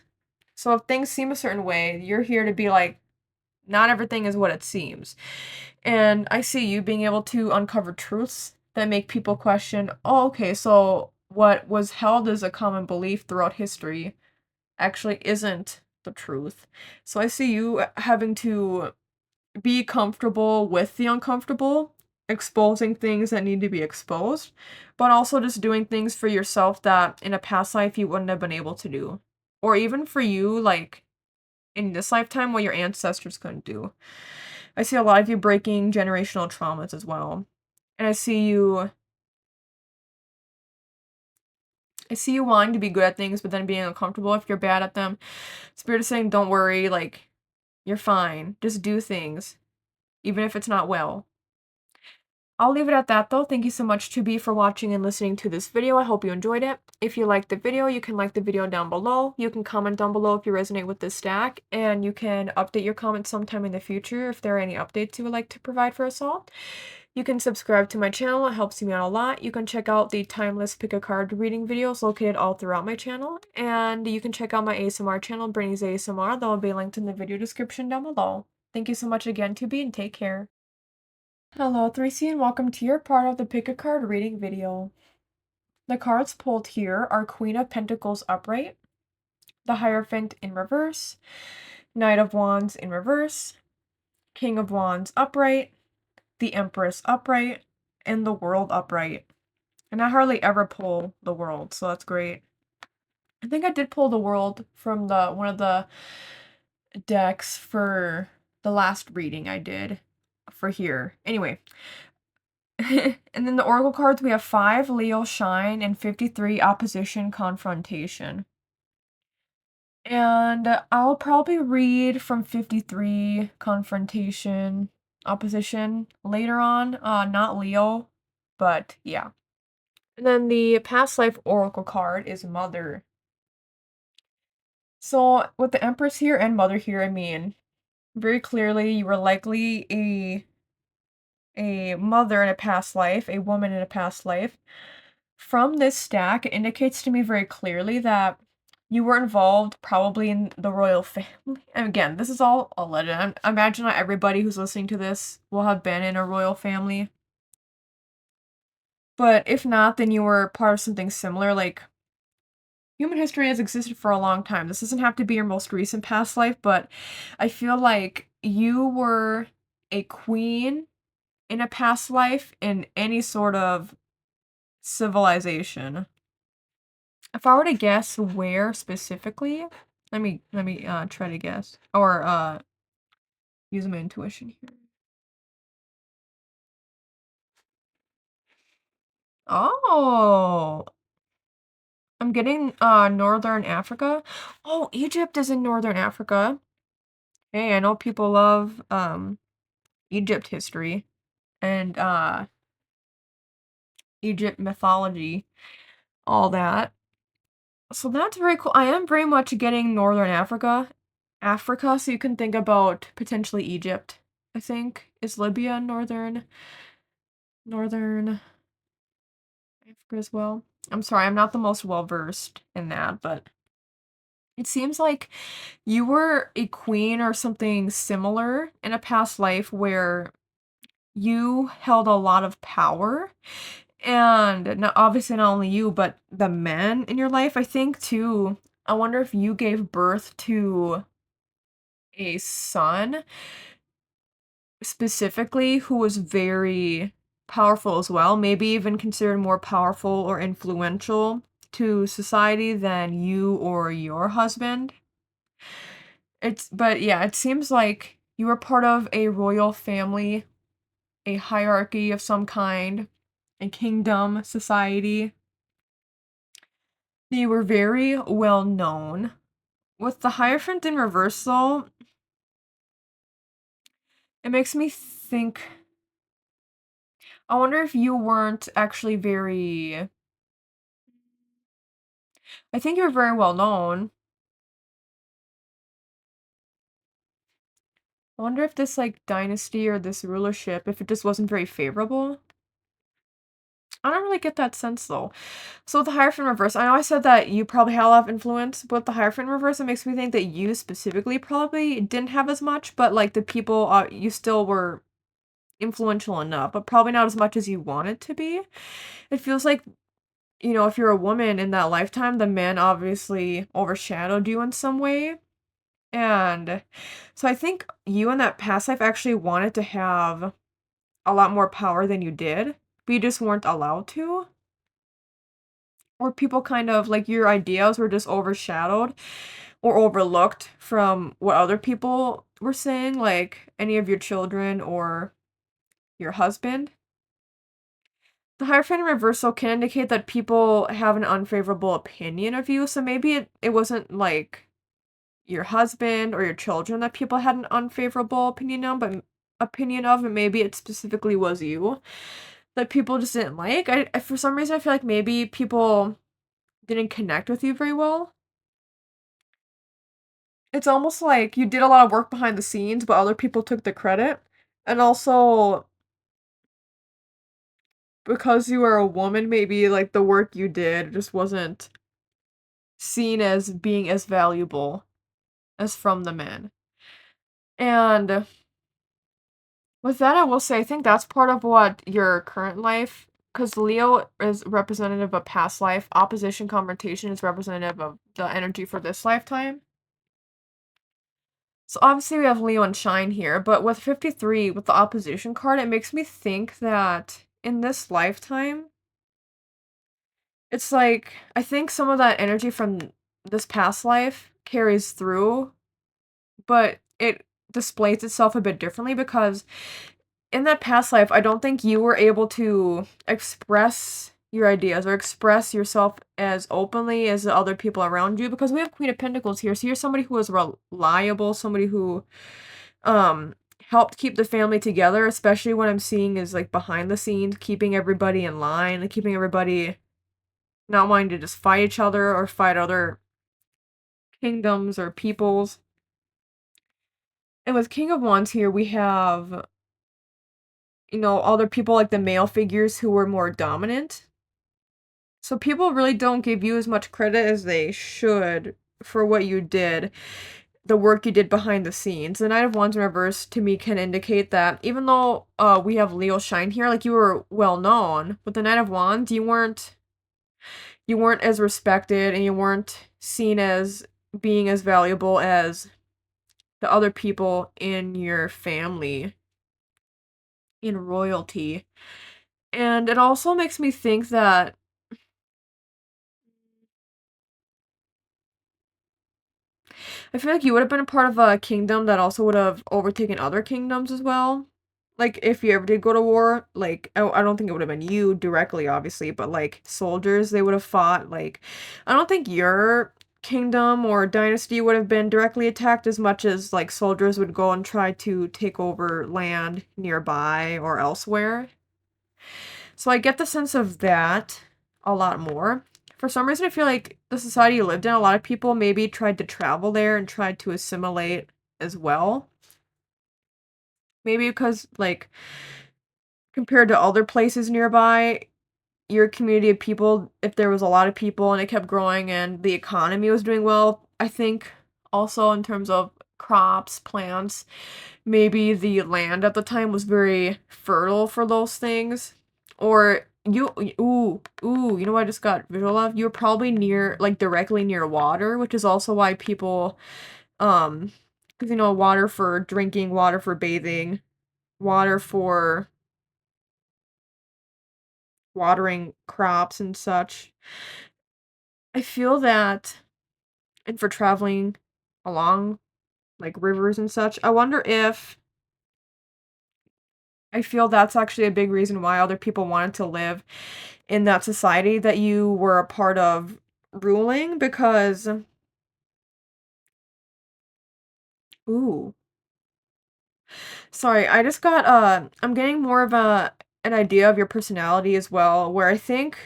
So if things seem a certain way, you're here to be like, not everything is what it seems. And I see you being able to uncover truths that make people question, oh, okay, so what was held as a common belief throughout history actually isn't the truth. So I see you having to be comfortable with the uncomfortable, exposing things that need to be exposed, but also just doing things for yourself that in a past life you wouldn't have been able to do. Or even for you, like in this lifetime, what your ancestors couldn't do. I see a lot of you breaking generational traumas as well. And I see you wanting to be good at things, but then being uncomfortable if you're bad at them. Spirit is saying, don't worry, like, you're fine. Just do things, even if it's not well. I'll leave it at that though. Thank you so much to B for watching and listening to this video. I hope you enjoyed it. If you liked the video, you can like the video down below. You can comment down below if you resonate with this stack, and you can update your comments sometime in the future if there are any updates you would like to provide for us all. You can subscribe to my channel. It helps me out a lot. You can check out the timeless pick a card reading videos located all throughout my channel, and you can check out my ASMR channel, Brittney's ASMR. That will be linked in the video description down below. Thank you so much again, 2B, and take care. Hello 3C, and welcome to your part of the pick a card reading video. The cards pulled here are Queen of Pentacles upright, the Hierophant in reverse, Knight of Wands in reverse, King of Wands upright, the Empress upright, and the World upright. And I hardly ever pull the World, so that's great. I think I did pull the World from one of the decks for the last reading I did for here. Anyway. And then the Oracle cards, we have 5 Leo Shine and 53 Opposition Confrontation. And I'll probably read from 53 Confrontation Opposition later on. Not Leo, but yeah. And then the Past Life Oracle card is Mother. So with the Empress here and Mother here, I mean, very clearly you were likely a mother in a past life, a woman in a past life. From this stack, it indicates to me very clearly that you were involved probably in the royal family. And again, this is all a legend. I imagine not everybody who's listening to this will have been in a royal family. But if not, then you were part of something similar. Like, human history has existed for a long time. This doesn't have to be your most recent past life, but I feel like you were a queen in a past life in any sort of civilization. If I were to guess where specifically, let me try to guess or use my intuition here. Oh, I'm getting Northern Africa. Oh, Egypt is in Northern Africa. Hey, I know people love Egypt history and Egypt mythology, all that. So that's very cool. I am very much getting Northern Africa, so you can think about potentially Egypt. I think is Libya northern Africa as well. I'm sorry, I'm not the most well versed in that, but it seems like you were a queen or something similar in a past life where you held a lot of power. And not, obviously not only you, but the men in your life, I think too. I wonder if you gave birth to a son specifically who was very powerful as well, maybe even considered more powerful or influential to society than you or your husband. But yeah, it seems like you were part of a royal family, a hierarchy of some kind, a kingdom, society. You were very well known. With the Hierophant in reverse, though, it makes me think. I wonder if you weren't actually very. I think you're very well known. I wonder if this, like, dynasty or this rulership, if it just wasn't very favorable. I don't really get that sense, though. So with the Hierophant reverse, I know I said that you probably had a lot of influence, but with the Hierophant reverse, it makes me think that you specifically probably didn't have as much, but, like, the people, you still were influential enough, but probably not as much as you wanted to be. It feels like, if you're a woman in that lifetime, the man obviously overshadowed you in some way. And so I think you in that past life actually wanted to have a lot more power than you did, but you just weren't allowed to. Or people kind of like your ideas were just overshadowed or overlooked from what other people were saying, like any of your children or your husband. The Hierophant reversal can indicate that people have an unfavorable opinion of you, so maybe it wasn't like your husband or your children that people had an unfavorable opinion of, and maybe it specifically was you that people just didn't like. I for some reason I feel like maybe people didn't connect with you very well. It's almost like you did a lot of work behind the scenes, but other people took the credit. And also because you were a woman, maybe like the work you did just wasn't seen as being as valuable as from the men. And with that, I will say, I think that's part of what your current life, because Leo is representative of past life, opposition confrontation is representative of the energy for this lifetime. So obviously we have Leo and Shine here, but with 53, with the opposition card, it makes me think that in this lifetime, it's like I think some of that energy from this past life carries through, but it displays itself a bit differently because in that past life, I don't think you were able to express your ideas or express yourself as openly as the other people around you because we have Queen of Pentacles here. So you're somebody who is reliable, somebody who um helped keep the family together, especially what I'm seeing is like behind the scenes, keeping everybody in line and keeping everybody not wanting to just fight each other or fight other kingdoms or peoples. And with King of Wands here, we have, other people like the male figures who were more dominant. So people really don't give you as much credit as they should for what you did, the work you did behind the scenes. The Knight of Wands in reverse to me can indicate that even though we have Leo Shine here, like you were well known, with the Knight of Wands, you weren't as respected and you weren't seen as being as valuable as the other people in your family in royalty. And it also makes me think that I feel like you would have been a part of a kingdom that also would have overtaken other kingdoms as well. Like, if you ever did go to war, like, I don't think it would have been you directly, obviously, but like soldiers, they would have fought. Like, I don't think your kingdom or dynasty would have been directly attacked as much as like soldiers would go and try to take over land nearby or elsewhere. So I get the sense of that a lot more. For some reason, I feel like the society you lived in, a lot of people maybe tried to travel there and tried to assimilate as well. Maybe because, like, compared to other places nearby, your community of people, if there was a lot of people and it kept growing and the economy was doing well, I think also in terms of crops, plants, maybe the land at the time was very fertile for those things. Or you know what I just got visual of? You were probably near, like directly near water, which is also why people, because water for drinking, water for bathing, water for watering crops and such. I feel that, and for traveling along like rivers and such, I feel that's actually a big reason why other people wanted to live in that society that you were a part of ruling because ooh, sorry, I just got I'm getting more of an idea of your personality as well, where I think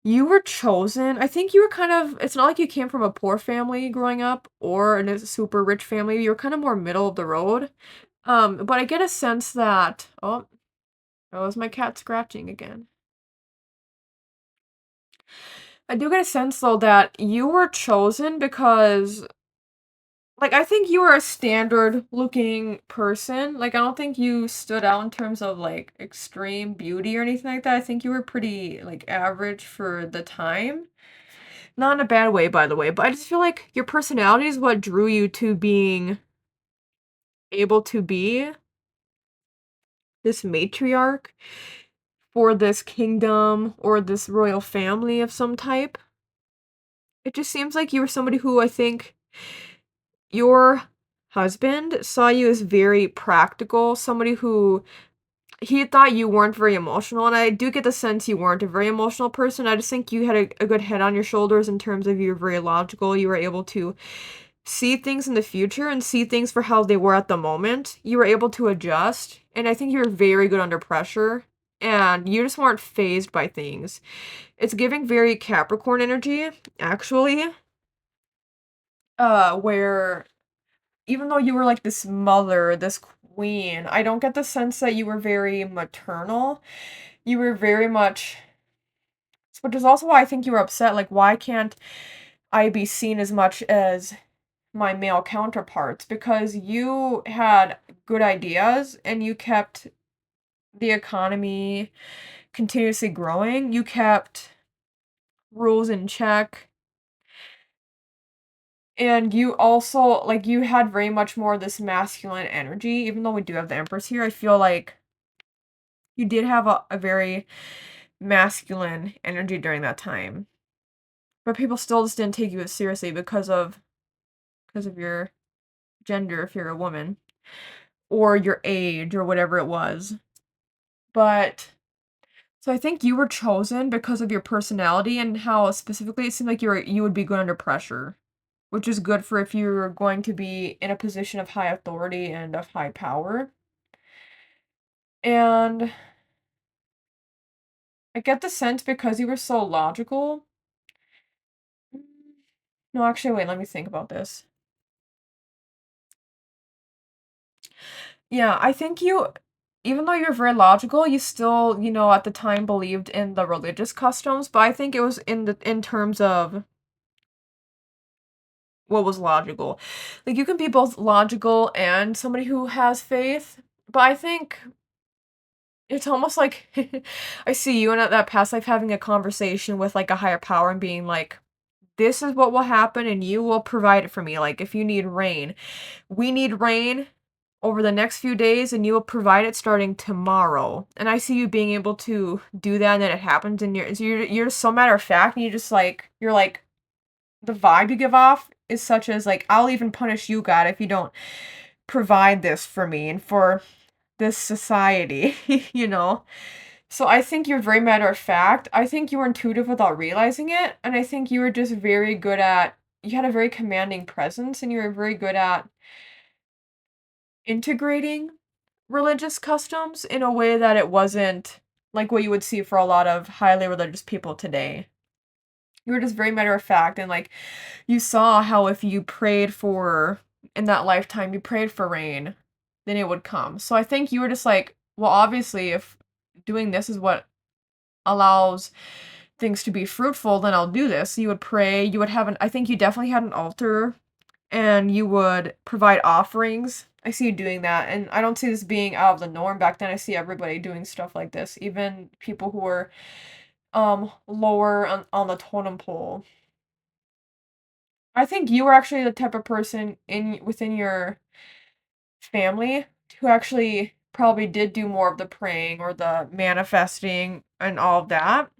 you were chosen. I think you were kind of it's not like you came from a poor family growing up or in a super rich family. You were kind of more middle of the road. But I get a sense that that was my cat scratching again. I do get a sense though that you were chosen because like I think you were a standard looking person. Like I don't think you stood out in terms of like extreme beauty or anything like that. I think you were pretty like average for the time. Not in a bad way, by the way, but I just feel like your personality is what drew you to being able to be this matriarch for this kingdom or this royal family of some type. It just seems like you were somebody who I think your husband saw you as very practical, somebody who he thought you weren't very emotional, and I do get the sense you weren't a very emotional person. I just think you had a good head on your shoulders in terms of you're very logical. You were able to see things in the future and see things for how they were at the moment. You were able to adjust, and I think you were very good under pressure, and you just weren't phased by things. It's giving very Capricorn energy, actually, where even though you were like this mother, this queen, I don't get the sense that you were very maternal. You were very much, which is also why I think you were upset. Like, why can't I be seen as much as my male counterparts? Because you had good ideas and you kept the economy continuously growing. You kept rules in check. And you also like, you had very much more of this masculine energy, even though we do have the Empress here, I feel like you did have a very masculine energy during that time. But people still just didn't take you as seriously because of your gender if you're a woman, or your age or whatever it was. But so I think you were chosen because of your personality and how specifically it seemed like you would be good under pressure, which is good for if you're going to be in a position of high authority and of high power. And I get the sense because you were so logical. Mm, No, actually, wait, let me think about this. Yeah, I think even though you're very logical, you still, at the time believed in the religious customs, but I think it was in terms of what was logical. Like, you can be both logical and somebody who has faith, but I think it's almost like I see you in that past life having a conversation with, like, a higher power and being like, "This is what will happen, and you will provide it for me." Like, if you need rain, "We need rain over the next few days, and you will provide it starting tomorrow." And I see you being able to do that, and then it happens, and you're so matter of fact, and you're like the vibe you give off is such as like, "I'll even punish you, God, if you don't provide this for me and for this society," you know? So I think you're very matter of fact. I think you were intuitive without realizing it, and I think you were just very good at you had a very commanding presence, and you were very good at integrating religious customs in a way that it wasn't like what you would see for a lot of highly religious people today. You were just very matter of fact, and like you saw how if you prayed for in that lifetime, you prayed for rain, then it would come. So I think you were just like, well, obviously, if doing this is what allows things to be fruitful, then I'll do this. You would pray, you would have I think you definitely had an altar and you would provide offerings. I see you doing that, and I don't see this being out of the norm. Back then, I see everybody doing stuff like this, even people who were lower on the totem pole. I think you were actually the type of person in within your family who actually probably did do more of the praying or the manifesting and all of that.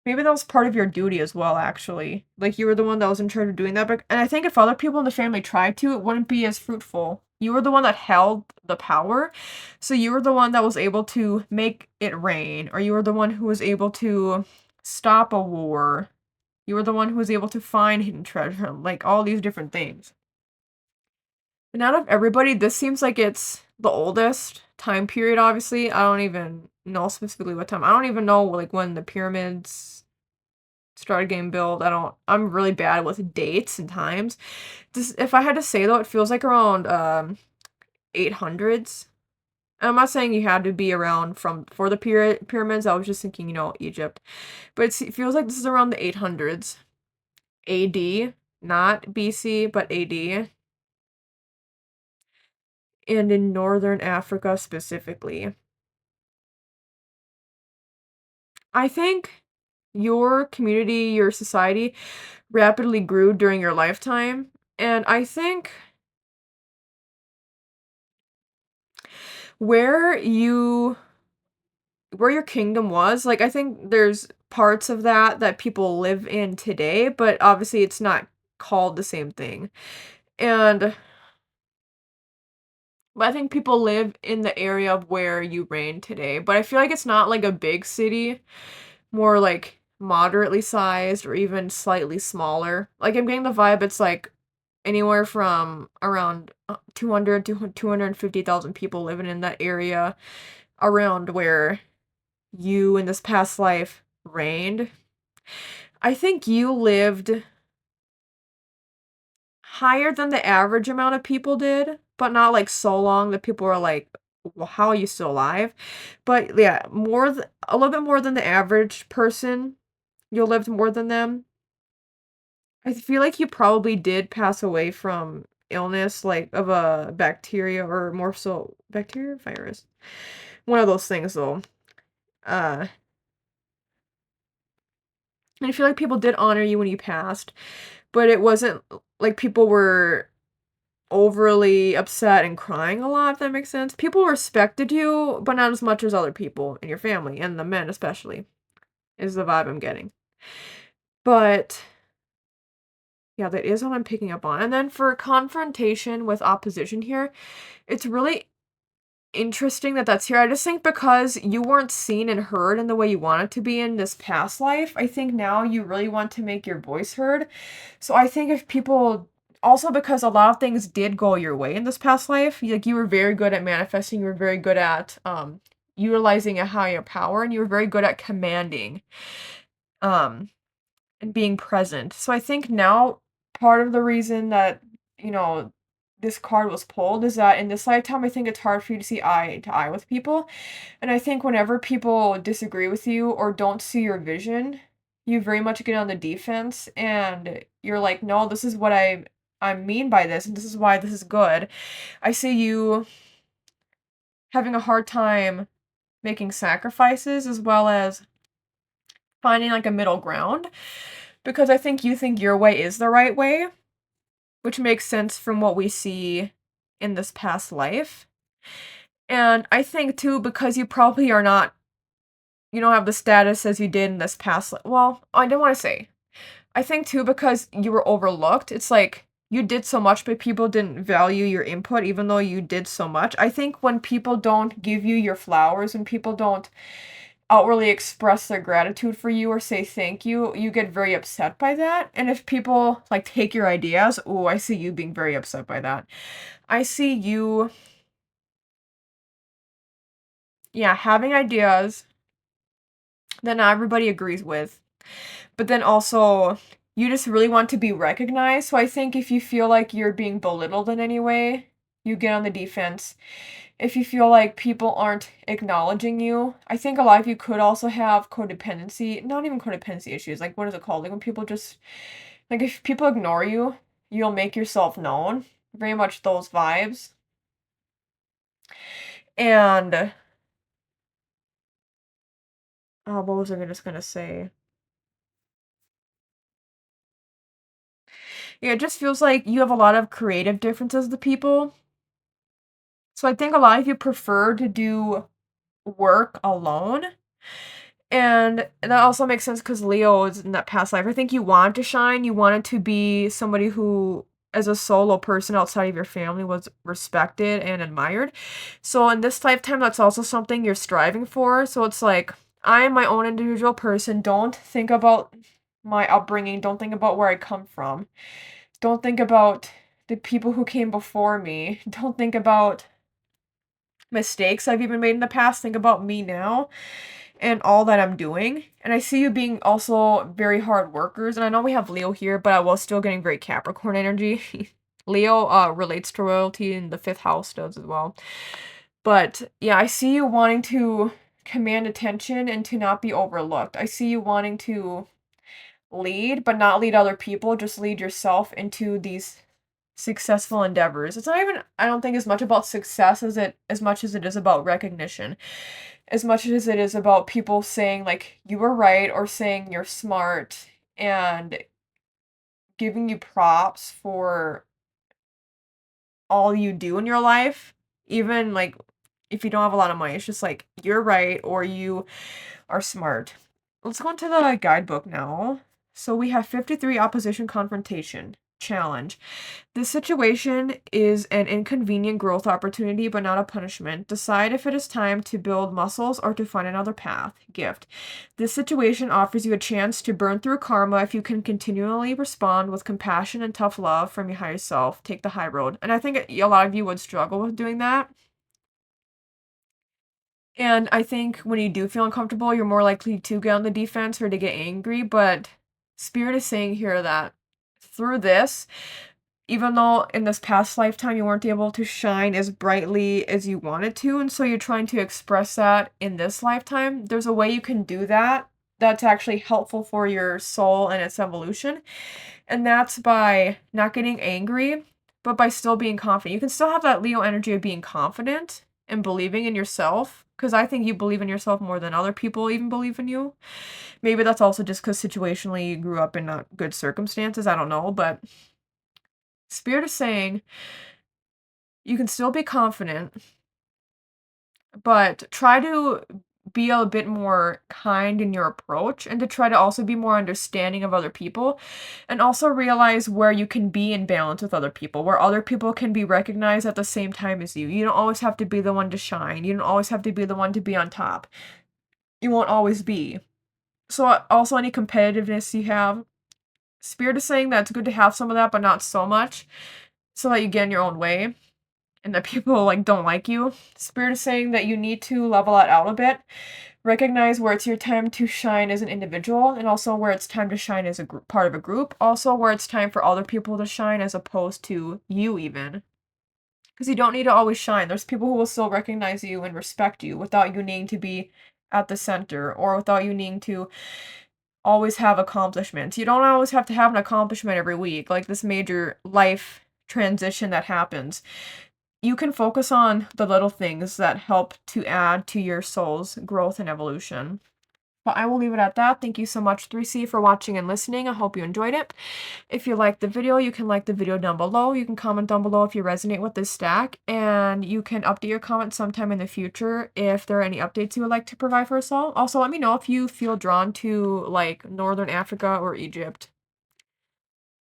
Maybe that was part of your duty as well, actually. Like, you were the one that was in charge of doing that, but and I think if other people in the family tried to, it wouldn't be as fruitful. You were the one that held the power, so you were the one that was able to make it rain, or you were the one who was able to stop a war. You were the one who was able to find hidden treasure, like, all these different things. And out of everybody, this seems like it's the oldest time period, obviously. I don't even know specifically what time. I don't even know, like, when the pyramids started getting built. I'm really bad with dates and times. This if I had to say though, it feels like around 800s. I'm not saying you had to be around from for the pyramids. I was just thinking, Egypt. But it feels like this is around the 800s AD, not BC, but AD, and in northern Africa specifically. I think your community, your society rapidly grew during your lifetime, and I think where you where your kingdom was, like, I think there's parts of that people live in today, but obviously it's not called the same thing. And but I think people live in the area of where you reign today, but I feel like it's not like a big city, more like moderately sized or even slightly smaller. Like, I'm getting the vibe it's like anywhere from around 200 to 250,000 people living in that area around where you in this past life reigned. I think you lived higher than the average amount of people did, but not like so long that people were like, well, how are you still alive? But yeah, a little bit more than the average person. You lived more than them. I feel like you probably did pass away from illness, like of a bacteria or more so bacteria, virus. One of those things though. Uh, and I feel like people did honor you when you passed. but it wasn't like people were overly upset and crying a lot, if that makes sense. People respected you, but not as much as other people in your family, and the men especially, is the vibe I'm getting. But yeah, that is what I'm picking up on. And then for confrontation with opposition here, it's really interesting that that's here. I just think because you weren't seen and heard in the way you wanted to be in this past life, I think now you really want to make your voice heard. So I think if people also because a lot of things did go your way in this past life, like you were very good at manifesting, you were very good at utilizing a higher power, and you were very good at commanding um and being present. So I think now part of the reason that, you know, this card was pulled is that in this lifetime, I think it's hard for you to see eye to eye with people. And I think whenever people disagree with you or don't see your vision, you very much get on the defense and you're like, no, this is what I mean by this, and this is why this is good. I see you having a hard time making sacrifices as well as finding like a middle ground because I think you think your way is the right way, which makes sense from what we see in this past life. And I think too, because you probably are not, you don't have the status as you did in this past, well, I don't want to say. I think too, because you were overlooked, it's like you did so much, but people didn't value your input, even though you did so much. I think when people don't give you your flowers, when people don't outwardly express their gratitude for you or say thank you, you get very upset by that. And if people like take your ideas, oh, I see you being very upset by that. I see you, yeah, having ideas that not everybody agrees with, but then also you just really want to be recognized. So I think if you feel like you're being belittled in any way, you get on the defense. If you feel like people aren't acknowledging you, I think a lot of you could also have codependency, not even codependency issues, like what is it called? Like when people just, like if people ignore you, you'll make yourself known. Very much those vibes. And, what was I just gonna say? Yeah, it just feels like you have a lot of creative differences with people. So I think a lot of you prefer to do work alone. And that also makes sense because Leo is in that past life. I think you wanted to shine. You wanted to be somebody who, as a solo person outside of your family, was respected and admired. So in this lifetime, that's also something you're striving for. So it's like, I am my own individual person. Don't think about my upbringing. Don't think about where I come from. Don't think about the people who came before me. Don't think about mistakes I've even made in the past. Think about me now and all that I'm doing. And I see you being also very hard workers. And I know we have Leo here, but I was still getting very Capricorn energy. Leo relates to royalty and the fifth house does as well. But yeah, I see you wanting to command attention and to not be overlooked. I see you wanting to lead, but not lead other people, just lead yourself into these successful endeavors. It's not even, I don't think, as much about success as much as it is about recognition. As much as it is about people saying like you were right or saying you're smart and giving you props for all you do in your life, even like if you don't have a lot of money, it's just like you're right or you are smart. Let's go into the guidebook now. So we have 53 opposition confrontation challenge. This situation is an inconvenient growth opportunity, but not a punishment. Decide if it is time to build muscles or to find another path. Gift. This situation offers you a chance to burn through karma if you can continually respond with compassion and tough love from your higher self. Take the high road. And I think a lot of you would struggle with doing that. And I think when you do feel uncomfortable, you're more likely to get on the defense or to get angry. But Spirit is saying here that through this, even though in this past lifetime you weren't able to shine as brightly as you wanted to, and so you're trying to express that in this lifetime, there's a way you can do that that's actually helpful for your soul and its evolution. And that's by not getting angry, but by still being confident. You can still have that Leo energy of being confident and believing in yourself, because I think you believe in yourself more than other people even believe in you. Maybe that's also just because situationally you grew up in not good circumstances, I don't know, but Spirit is saying you can still be confident, but try to be a bit more kind in your approach and to try to also be more understanding of other people and also realize where you can be in balance with other people, where other people can be recognized at the same time as you. You don't always have to be the one to shine. You don't always have to be the one to be on top. You won't always be. So also any competitiveness you have, Spirit is saying that it's good to have some of that, but not so much, so that you get in your own way and that people like don't like you. Spirit is saying that you need to level it out a bit. Recognize where it's your time to shine as an individual and also where it's time to shine as a part of a group. Also where it's time for other people to shine as opposed to you even. Because you don't need to always shine. There's people who will still recognize you and respect you without you needing to be at the center or without you needing to always have accomplishments. You don't always have to have an accomplishment every week, like this major life transition that happens. You can focus on the little things that help to add to your soul's growth and evolution. But I will leave it at that. Thank you so much, 3C, for watching and listening. I hope you enjoyed it. If you liked the video, you can like the video down below. You can comment down below if you resonate with this stack. And you can update your comments sometime in the future if there are any updates you would like to provide for us all. Also, let me know if you feel drawn to, like, Northern Africa or Egypt.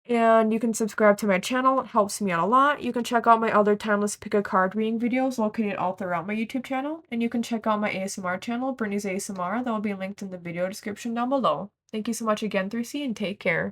And you can subscribe to my channel. It helps me out a lot. You can check out my other timeless pick a card reading videos located all throughout my YouTube channel. And you can check out my ASMR channel, Brittney's ASMR. That will be linked in the video description down below. Thank you so much again, 3C, and take care.